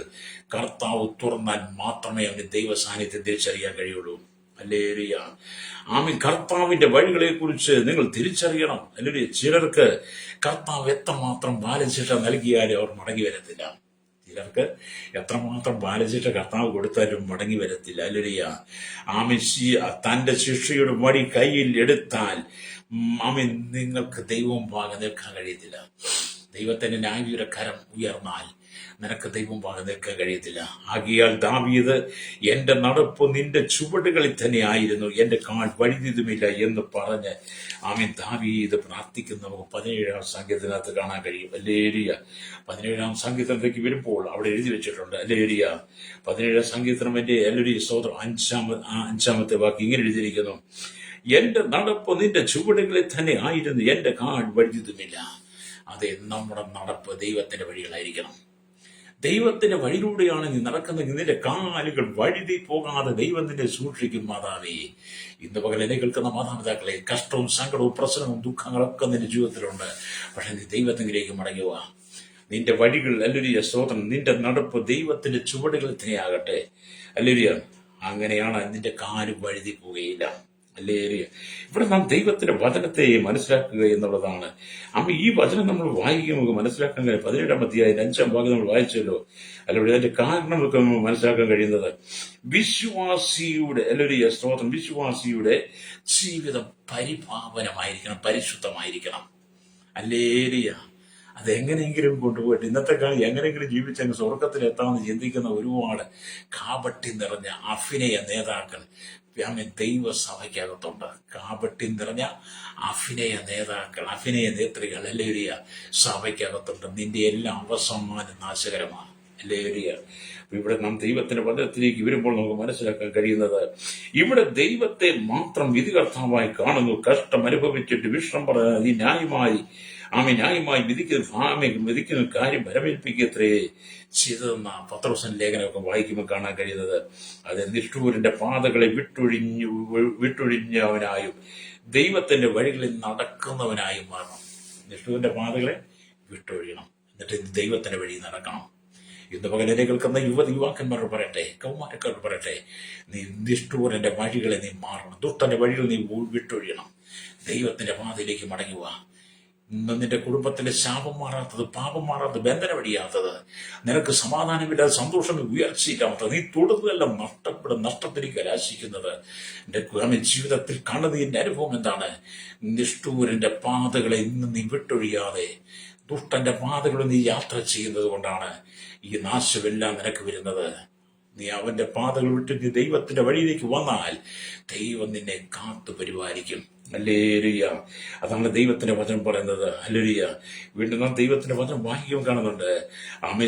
കർത്താവ് തുറന്നാൽ മാത്രമേ അവന് ദൈവ സാന്നിധ്യം തിരിച്ചറിയാൻ കഴിയുള്ളൂ. ഹല്ലേലൂയ. ആമേൻ. കർത്താവിന്റെ വഴികളെ കുറിച്ച് നിങ്ങൾ തിരിച്ചറിയണം. ഹല്ലേലൂയ. ചിലർക്ക് കർത്താവ് എത്രമാത്രം ബാലശിക്ഷ നൽകിയാലും അവർ മടങ്ങി വരത്തില്ല. ചിലർക്ക് എത്രമാത്രം ബാലശിക്ഷ കർത്താവ് കൊടുത്താലും മടങ്ങി വരത്തില്ല. ഹല്ലേലൂയ. ആമേൻ. തന്റെ ശിക്ഷയുടെ വടി കയ്യിൽ എടുത്താൽ ആമേൻ നിങ്ങൾക്ക് ദൈവം ഭാഗം നിൽക്കാൻ കഴിയത്തില്ല. ദൈവത്തിന്റെ ന്യായവിധിയുടെ കരം ഉയർന്നാൽ നിനക്ക് ദൈവം ഭാഗം നിൽക്കാൻ കഴിയത്തില്ല. ആകിയാൽ ദാവീദ്, എന്റെ നടപ്പ് നിന്റെ ചുവടുകളിൽ തന്നെ ആയിരുന്നു, എന്റെ കാൽ വഴുതിയതുമില്ല എന്ന് പറഞ്ഞ് ആമേൻ ദാവീദ് പ്രാർത്ഥിക്കുന്ന നമുക്ക് 17-ാം സങ്കീർത്തനത്തിനകത്ത് കാണാൻ കഴിയും. ഹല്ലേലൂയ. 17-ാം സങ്കീർത്തനത്തിലേക്ക് വരുമ്പോൾ അവിടെ എഴുതി വെച്ചിട്ടുണ്ട്. ഹല്ലേലൂയ. 17-ാം സങ്കീർത്തനം എന്റെ ഹല്ലേലൂയ സ്തോത്രം 5-ാമത്തെ വാക്ക് ഇങ്ങനെ എഴുതിയിരിക്കുന്നു: എന്റെ നടപ്പ് നിന്റെ ചുവടുകളിൽ തന്നെ ആയിരുന്നു, എന്റെ കാൽ വഴുതിയതുമില്ല. അതെ, നമ്മുടെ നടപ്പ് ദൈവത്തിന്റെ വഴികളായിരിക്കണം. ദൈവത്തിന്റെ വഴിയിലൂടെയാണ് നീ നടക്കുന്നതെങ്കിൽ നിന്റെ കാലുകൾ വഴുതി പോകാതെ ദൈവം നിന്നെ സൂക്ഷിക്കും. മാതാവേ, ഇന്ന് പകൽ എന്നെ കേൾക്കുന്ന മാതാപിതാക്കളെ, കഷ്ടവും സങ്കടവും പ്രശ്നവും ദുഃഖങ്ങളൊക്കെ നിന്റെ ജീവിതത്തിലുണ്ട്. പക്ഷെ നീ ദൈവത്തിലേക്ക് മടങ്ങുക. നിന്റെ വഴികൾ ഹല്ലേലൂയ സ്തോത്രം, നിന്റെ നടപ്പ് ദൈവത്തിന്റെ ചുവടുകളിൽ തന്നെയാകട്ടെ. ഹല്ലേലൂയ. അങ്ങനെയാണ് നിന്റെ കാല് വഴുതി പോവുകയില്ല. ഹല്ലേലൂയ. ഇവിടെ നാം ദൈവത്തിന്റെ വചനത്തെ മനസ്സിലാക്കുക എന്നുള്ളതാണ്. ഈ വചനം നമ്മൾ വായിക്കുമ്പോൾ മനസ്സിലാക്കാൻ കഴിയും. 17-ാം അധ്യായം 5-ാം ഭാഗം നമ്മൾ വായിച്ചല്ലോ. അല്ലെങ്കിൽ അതിന്റെ കാരണം നമുക്ക് മനസ്സിലാക്കാൻ കഴിയുന്നത് വിശ്വാസിയുടെ ഹല്ലേലൂയ സ്തോത്രം, വിശ്വാസിയുടെ ജീവിതം പരിപാവനമായിരിക്കണം, പരിശുദ്ധമായിരിക്കണം. ഹല്ലേലൂയ. അതെങ്ങനെയെങ്കിലും കൊണ്ടുപോയിട്ട് ഇന്നത്തെ കാലം എങ്ങനെയെങ്കിലും ജീവിച്ചങ്ങ് സ്വർഗത്തിലെത്താമെന്ന് ചിന്തിക്കുന്ന ഒരുപാട് കാപട്ടി നിറഞ്ഞ അഭിനയ നേതാക്കൾ ദൈവസഭയ്ക്കകത്തുണ്ട്. കാപട്ടി നിറഞ്ഞ അഭിനയ നേതാക്കൾ, അഭിനയ നേത്രികൾ ഹല്ലേലൂയ സഭയ്ക്കകത്തുണ്ട്. നിന്റെ എല്ലാം അവസാനം നാശകരമാണ്. ഹല്ലേലൂയ. ഇവിടെ നാം ദൈവത്തിന്റെ വചനത്തിലേക്ക് വരുമ്പോൾ നമുക്ക് മനസ്സിലാക്കാൻ കഴിയുന്നത്, ഇവിടെ ദൈവത്തെ മാത്രം വിധികർത്താവായി കാണുന്നു. കഷ്ടം അനുഭവിച്ചിട്ട് വിഷമം പറയാൻ നീ ന്യായമായി വിധിക്കുന്ന കാര്യം വരവേൽപ്പിക്കത്രേ ചെയ്തതെന്ന പത്രോസിന്റെ ലേഖനമൊക്കെ വായിക്കുമ്പോൾ കാണാൻ കഴിയുന്നത്. അത് നിഷ്ഠൂരന്റെ പാതകളെ വിട്ടൊഴിഞ്ഞവനായും ദൈവത്തിന്റെ വഴികളിൽ നടക്കുന്നവനായും മാറണം. നിഷ്ഠൂരന്റെ പാതകളെ വിട്ടൊഴിയണം, എന്നിട്ട് ദൈവത്തിന്റെ വഴി നടക്കണം. ഇന്ന് പകലരെ കേൾക്കുന്ന യുവാക്കന്മാരോട് പറയട്ടെ, കൗമാരക്കാരോട് പറയട്ടെ, നീ നിഷ്ഠൂരന്റെ വഴികളെ നീ മാറണം, ദുഷ്ടന്റെ വഴികൾ നീ വിട്ടൊഴിയണം, ദൈവത്തിന്റെ പാതയിലേക്ക് മടങ്ങുക. ഇന്ന് നിന്റെ കുടുംബത്തിന്റെ ശാപം മാറാത്തത്, പാപം മാറാത്തത്, ബന്ധനം അടിയാത്തത്, നിനക്ക് സമാധാനമില്ലാതെ സന്തോഷം ഉയർച്ചയില്ലാത്തത്, നീ തൊടുന്നതെല്ലാം നഷ്ടത്തിലേക്ക് കലാശിക്കുന്നത്, എന്റെ ജീവിതത്തിൽ കണ്ണുനീരിന്റെ അനുഭവം എന്താണ്? നിഷ്ഠൂരന്റെ പാതകളെ ഇന്ന് നീ വിട്ടൊഴിയാതെ ദുഷ്ടന്റെ പാതകളെ നീ യാത്ര ചെയ്യുന്നത് കൊണ്ടാണ് ഈ നാശമെല്ലാം നിനക്ക് വരുന്നത്. നീ അവന്റെ പാതകൾ വിട്ട് നീ ദൈവത്തിന്റെ വഴിയിലേക്ക് വന്നാൽ ദൈവം നിന്നെ കാത്തു പരിപാലിക്കും. ഹല്ലേലൂയ. അതാണ് ദൈവത്തിന്റെ വചനം പറയുന്നത്. ഹല്ലേലൂയ. വീണ്ടും നാം ദൈവത്തിന്റെ വചനം വായിക്കുമ്പോൾ കാണുന്നുണ്ട്.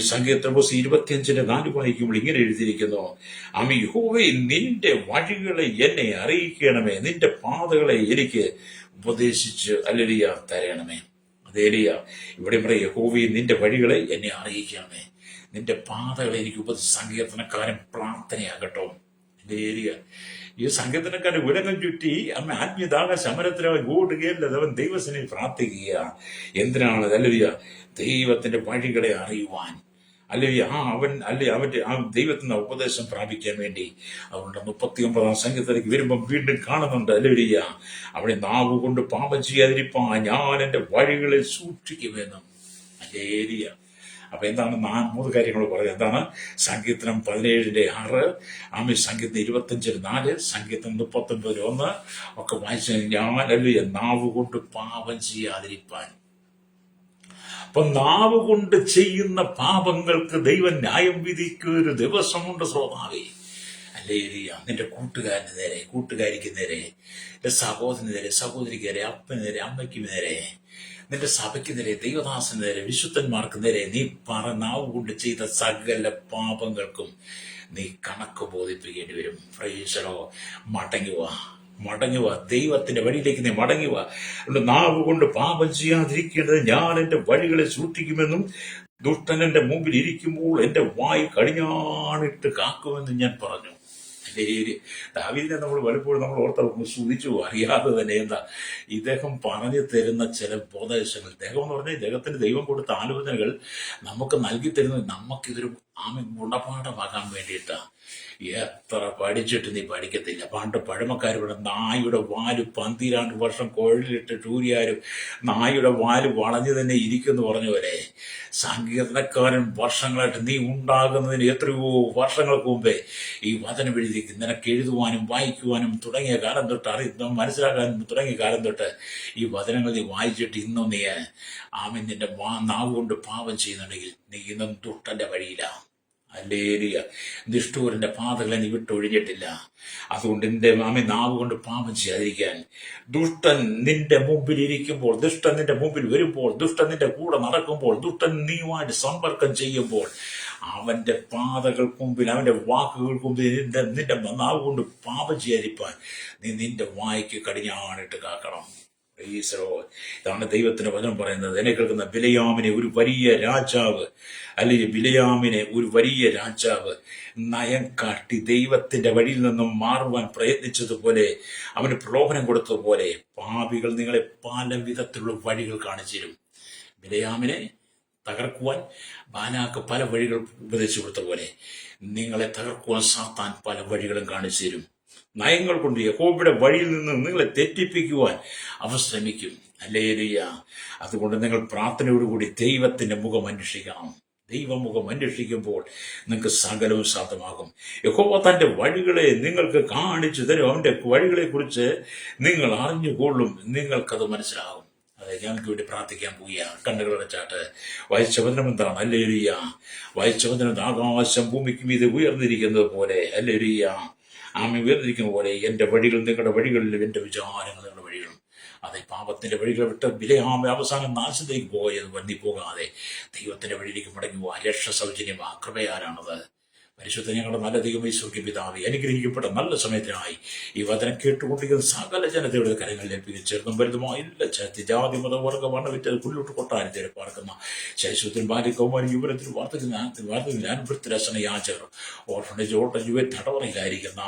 സങ്കീർത്തനം 25:4 വായിക്കുമ്പോൾ ഇങ്ങനെ എഴുതിയിരിക്കുന്നു: യഹോവേ, നിന്റെ വഴികളെ എന്നെ അറിയിക്കണമേ, നിന്റെ പാതകളെ എനിക്ക് ഉപദേശിച്ച് ഹല്ലേലൂയ തരണമേ. ഹല്ലേലൂയ. ഇവിടെ പറയും, യഹോവേ, നിന്റെ വഴികളെ എന്നെ അറിയിക്കണമേ, നിന്റെ പാതകളെ എനിക്ക് സങ്കീർത്തനക്കാരൻ പ്രാർത്ഥനയാകട്ടോ. ഹല്ലേലൂയ. ഈ സങ്കീർത്തനക്കാരൻ വിടങ്ങം ചുറ്റി ആത്മീയദാഹ സമരത്തിനായി ഓടുകയല്ല, അവൻ ദൈവസന്നിധിയിൽ പ്രാർത്ഥിക്കുക. എന്തിനാണ്? ഹല്ലേലൂയ. ദൈവത്തിന്റെ വഴികളെ അറിയുവാൻ. അല്ലെങ്കിൽ അവന്റെ ആ ദൈവത്തിന് ഉപദേശം പ്രാപിക്കാൻ വേണ്ടി. അതുകൊണ്ട് 39 സംഗീതത്തിലേക്ക് വരുമ്പം വീണ്ടും കാണുന്നുണ്ട്. അല്ലേലൂയ, അവിടെ നാവ് കൊണ്ട് പാപം ചെയ്യാതിരിപ്പാൻ ഞാൻ എന്റെ വഴികളെ സൂക്ഷിക്കുമെന്നും. അല്ലേലൂയ. അപ്പൊ എന്താണ് 3 കാര്യങ്ങൾ പറയുന്നത്? എന്താണ്? സങ്കീർത്തനം 17:6, സങ്കീർത്തനം 25:4, സങ്കീർത്തനം 39:1 ഒക്കെ വായിച്ച ഞാൻ അല്ലേലൂയ നാവ് കൊണ്ട് പാപം ചെയ്യാതിരിപ്പാൻ. അപ്പൊ നാവ് കൊണ്ട് ചെയ്യുന്ന പാപങ്ങൾക്ക് ദൈവം ന്യായം വിധിക്കുന്ന ഒരു ദിവസമുണ്ട് ശ്രോതാവേ. അല്ലേലൂയ. നിന്റെ കൂട്ടുകാരന് നേരെ, കൂട്ടുകാരിക്ക് നേരെ, നിന്റെ സഹോദരന് നേരെ, സഹോദരിക്ക് നേരെ, അപ്പന് നേരെ, അമ്മയ്ക്ക് നേരെ, നിന്റെ സഭയ്ക്ക് നേരെ, ദൈവദാസന് നേരെ, വിശുദ്ധന്മാർക്ക് നേരെ നീ നാവ് കൊണ്ട് ചെയ്ത സകല പാപങ്ങൾക്കും നീ കണക്ക് ബോധിപ്പിക്കേണ്ടി വരും. പ്രൈസലോ. മടങ്ങുക ദൈവത്തിന്റെ വഴിയിലേക്ക് നീ മടങ്ങുക. നാവ് കൊണ്ട് പാപം ചെയ്യാതിരിക്കേണ്ടത് ഞാൻ എന്റെ വഴികളെ സൂക്ഷിക്കുമെന്നും ദുഷ്ടൻ എന്റെ മുമ്പിൽ ഇരിക്കുമ്പോൾ എന്റെ വായ് കടിഞ്ഞാണിട്ട് കാക്കുമെന്നും ഞാൻ പറഞ്ഞു. ദാവീദിനെ നമ്മൾ പലപ്പോഴും നമ്മൾ ഓർത്ത് സ്തുതിച്ചു അറിയാതെ തന്നെ. എന്താ ഇദ്ദേഹം പറഞ്ഞു തരുന്ന ചില ഉപദേശങ്ങൾ, ഇദ്ദേഹം എന്ന് പറഞ്ഞാൽ ഇദ്ദേഹത്തിന് ദൈവം കൊടുത്ത ആലോചനകൾ നമുക്ക് നൽകി തരുന്നത് നമുക്കിതൊരു ഗുണപാഠമാകാൻ വേണ്ടിയിട്ടാ. എത്ര പഠിച്ചിട്ട് നീ പഠിക്കത്തില്ല. പണ്ട് പഴമക്കാരിവിടെ നായുടെ വാല് 12 വർഷം കുഴലിട്ട് ചൂരിയാലും നായുടെ വാല് വളഞ്ഞു തന്നെ ഇരിക്കുമെന്ന് പറഞ്ഞ പോലെ സങ്കീർത്തനക്കാരൻ വർഷങ്ങളായിട്ട് നീ ഉണ്ടാകുന്നതിന് എത്രയോ വർഷങ്ങൾക്ക് മുമ്പേ ഈ വചനം എഴുതി നിനക്ക് എഴുതുവാനും വായിക്കുവാനും തുടങ്ങിയ കാലം തൊട്ട് മനസ്സിലാക്കാനും തുടങ്ങിയ കാലം തൊട്ട് ഈ വചനങ്ങൾ നീ വായിച്ചിട്ട് ഇന്നും നീ നിന്റെ നാവ് കൊണ്ട് പാപം ചെയ്യുന്നുണ്ടെങ്കിൽ നീ ഇന്നും ദുഷ്ടന്റെ വഴിയിലാണ്. ഹല്ലേലൂയ. നിഷ്ഠൂരന്റെ പാതകളെ നീ വിട്ടൊഴിഞ്ഞിട്ടില്ല. അതുകൊണ്ട് നിന്റെ നാവ് കൊണ്ട് പാപം ചെയ്യാതിരിക്കാൻ. ദുഷ്ടൻ നിന്റെ മുമ്പിൽ ഇരിക്കുമ്പോൾ, ദുഷ്ടൻ നിന്റെ മുമ്പിൽ വരുമ്പോൾ, ദുഷ്ടൻ നിന്റെ കൂടെ നടക്കുമ്പോൾ, ദുഷ്ടൻ നീയുമായിട്ട് സമ്പർക്കം ചെയ്യുമ്പോൾ അവന്റെ പാതകൾക്ക് മുമ്പിൽ, അവന്റെ വാക്കുകൾക്ക് മുമ്പിൽ നിന്റെ നാവ് കൊണ്ട് പാപം ചെയ്യാതിരിക്കാൻ നീ നിന്റെ വായ്ക്ക് കടിഞ്ഞാണിട്ട് കാക്കണം. ഇതാണ് ദൈവത്തിന്റെ വചനം പറയുന്നത്. എന്നെ കേൾക്കുന്ന ബിലയാമിനെ ഒരു വലിയ രാജാവ്, അല്ലെങ്കിൽ ബിലയാമിനെ ഒരു വലിയ രാജാവ് നയം കാട്ടി ദൈവത്തിന്റെ വഴിയിൽ നിന്നും മാറുവാൻ പ്രയത്നിച്ചതുപോലെ, അവന് പ്രലോഭനം കൊടുത്തതുപോലെ പാപികൾ നിങ്ങളെ പല വിധത്തിലുള്ള വഴികൾ കാണിച്ചിരും. ബിലയാമിനെ തകർക്കുവാൻ ബാലാക്ക് പല വഴികൾ ഉപദേശിച്ചു കൊടുത്ത പോലെ നിങ്ങളെ തകർക്കുവാൻ സാത്താൻ പല വഴികളും കാണിച്ചു തരും. നയങ്ങൾ കൊണ്ട് യഹോവയുടെ വഴിയിൽ നിന്ന് നിങ്ങളെ തെറ്റിപ്പിക്കുവാൻ അവർ ശ്രമിക്കും. ഹല്ലേലൂയ. അതുകൊണ്ട് നിങ്ങൾ പ്രാർത്ഥനയോടുകൂടി ദൈവത്തിന്റെ മുഖം അന്വേഷിക്കണം. ദൈവമുഖം അന്വേഷിക്കുമ്പോൾ നിങ്ങൾക്ക് സകലവും സാധ്യമാകും. യഹോവ തന്റെ വഴികളെ നിങ്ങൾക്ക് കാണിച്ചു തരും. അവന്റെ വഴികളെ കുറിച്ച് നിങ്ങൾ അറിഞ്ഞുകൊള്ളും. നിങ്ങൾക്കത് മനസ്സിലാകും. അതെ, ഞങ്ങൾക്ക് വേണ്ടി പ്രാർത്ഥിക്കാൻ പോവുക. കണ്ണുകൾ അടച്ചാട്ട് വായിച്ച വചനം എന്താണ്? ഹല്ലേലൂയ. വായിച്ച വചനം ആകാശം ഭൂമിക്ക് മീതെ ഉയർന്നിരിക്കുന്നത് പോലെ, ഹല്ലേലൂയ, ഉയർന്നിരിക്കുന്ന പോലെ എന്റെ വഴികൾ നിങ്ങളുടെ വഴികളിലും എന്റെ വിചാരങ്ങൾ നിങ്ങളുടെ വഴികളും. അതെ, പാപത്തിന്റെ വഴികൾ വിട്ട് ബിലയാമ അവസാനം നാശത്തേക്ക് പോയത് വന്നി പോകാതെ ദൈവത്തിന്റെ വഴിയിലേക്ക് മടങ്ങി പോവാൻ രക്ഷ സൗജന്യമാ കൃപയാലാണത്. പരിശുദ്ധ ഞങ്ങളുടെ നല്ല ദൈവമേ, സ്വർഗ്ഗീയ പിതാവേ, അനുഗ്രഹിക്കപ്പെട്ട നല്ല സമയത്തിനായി ഈ വചനം കേട്ടുകൊണ്ടിരിക്കുന്ന സകല ജനതയുടെ കരങ്ങളിൽ ഏൽപ്പിക്കും. ചെറുതും വലുതുമായില്ല ചേർത്തി ജാതി മത വർഗ വർണ്ണവിറ്റത് പുല്ലോട്ട് കൊട്ടാരം തേടി പാർക്കുന്ന ശൈശവത്തിനും ബാല്യകൗമാരും യുവനത്തിനും വാർത്തകളും വൃത്തിരസന യാചകർ, ഓർഫണേജ് ഓട്ട യുവ തടവറയിലായിരിക്കുന്ന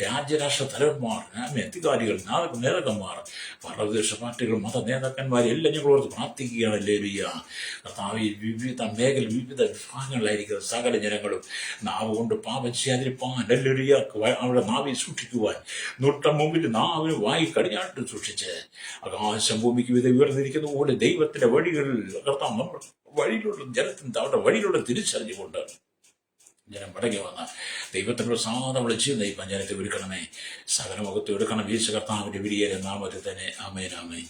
രാജ്യരാഷ്ട്ര തലവന്മാർ, അധികാരികൾ, നേതാക്കന്മാർ, ഭരണവിദേശ പാർട്ടികൾ, മത നേതാക്കന്മാർ എല്ലാം ഞങ്ങൾ ഓർത്ത് പ്രാർത്ഥിക്കുകയാണ്. ഹല്ലേലൂയ. കർത്താവേ, വിവിധ മേഖല, വിവിധ വിഭാഗങ്ങളിലായിരിക്കുന്ന സകല ജനങ്ങളും നാവ് കൊണ്ട് പാപം ചെയ്യാതിരിപ്പാൻ, ഹല്ലേലൂയ, അവരുടെ നാവിൽ സൂക്ഷിക്കുവാൻ, നൂട്ടം മുമ്പിൽ നാവിന് വായി കടിഞ്ഞാട്ട് സൂക്ഷിച്ച് ആകാശം ഭൂമിക്ക് വിധ ഉയർന്നിരിക്കുന്ന പോലെ ദൈവത്തിന്റെ വഴികളിൽ കർത്താവ് നമ്മൾ വഴിയിലുള്ള ജനത്തിന് അവരുടെ വഴിയിലുള്ള തിരിച്ചറിഞ്ഞുകൊണ്ട് ജനം മടങ്ങി വന്ന ദൈവത്തിനുള്ള സാധാരണ വിളിച്ച് നയിപ്പാൻ ജനത്തെ ഒരുക്കണമേ. സകല മുഖത്ത് എടുക്കണം. വീഴ്ച കർത്താവിന്റെ വിരിയേറെ നാമത്തിൽ തന്നെ. ആമേൻ, ആമേൻ.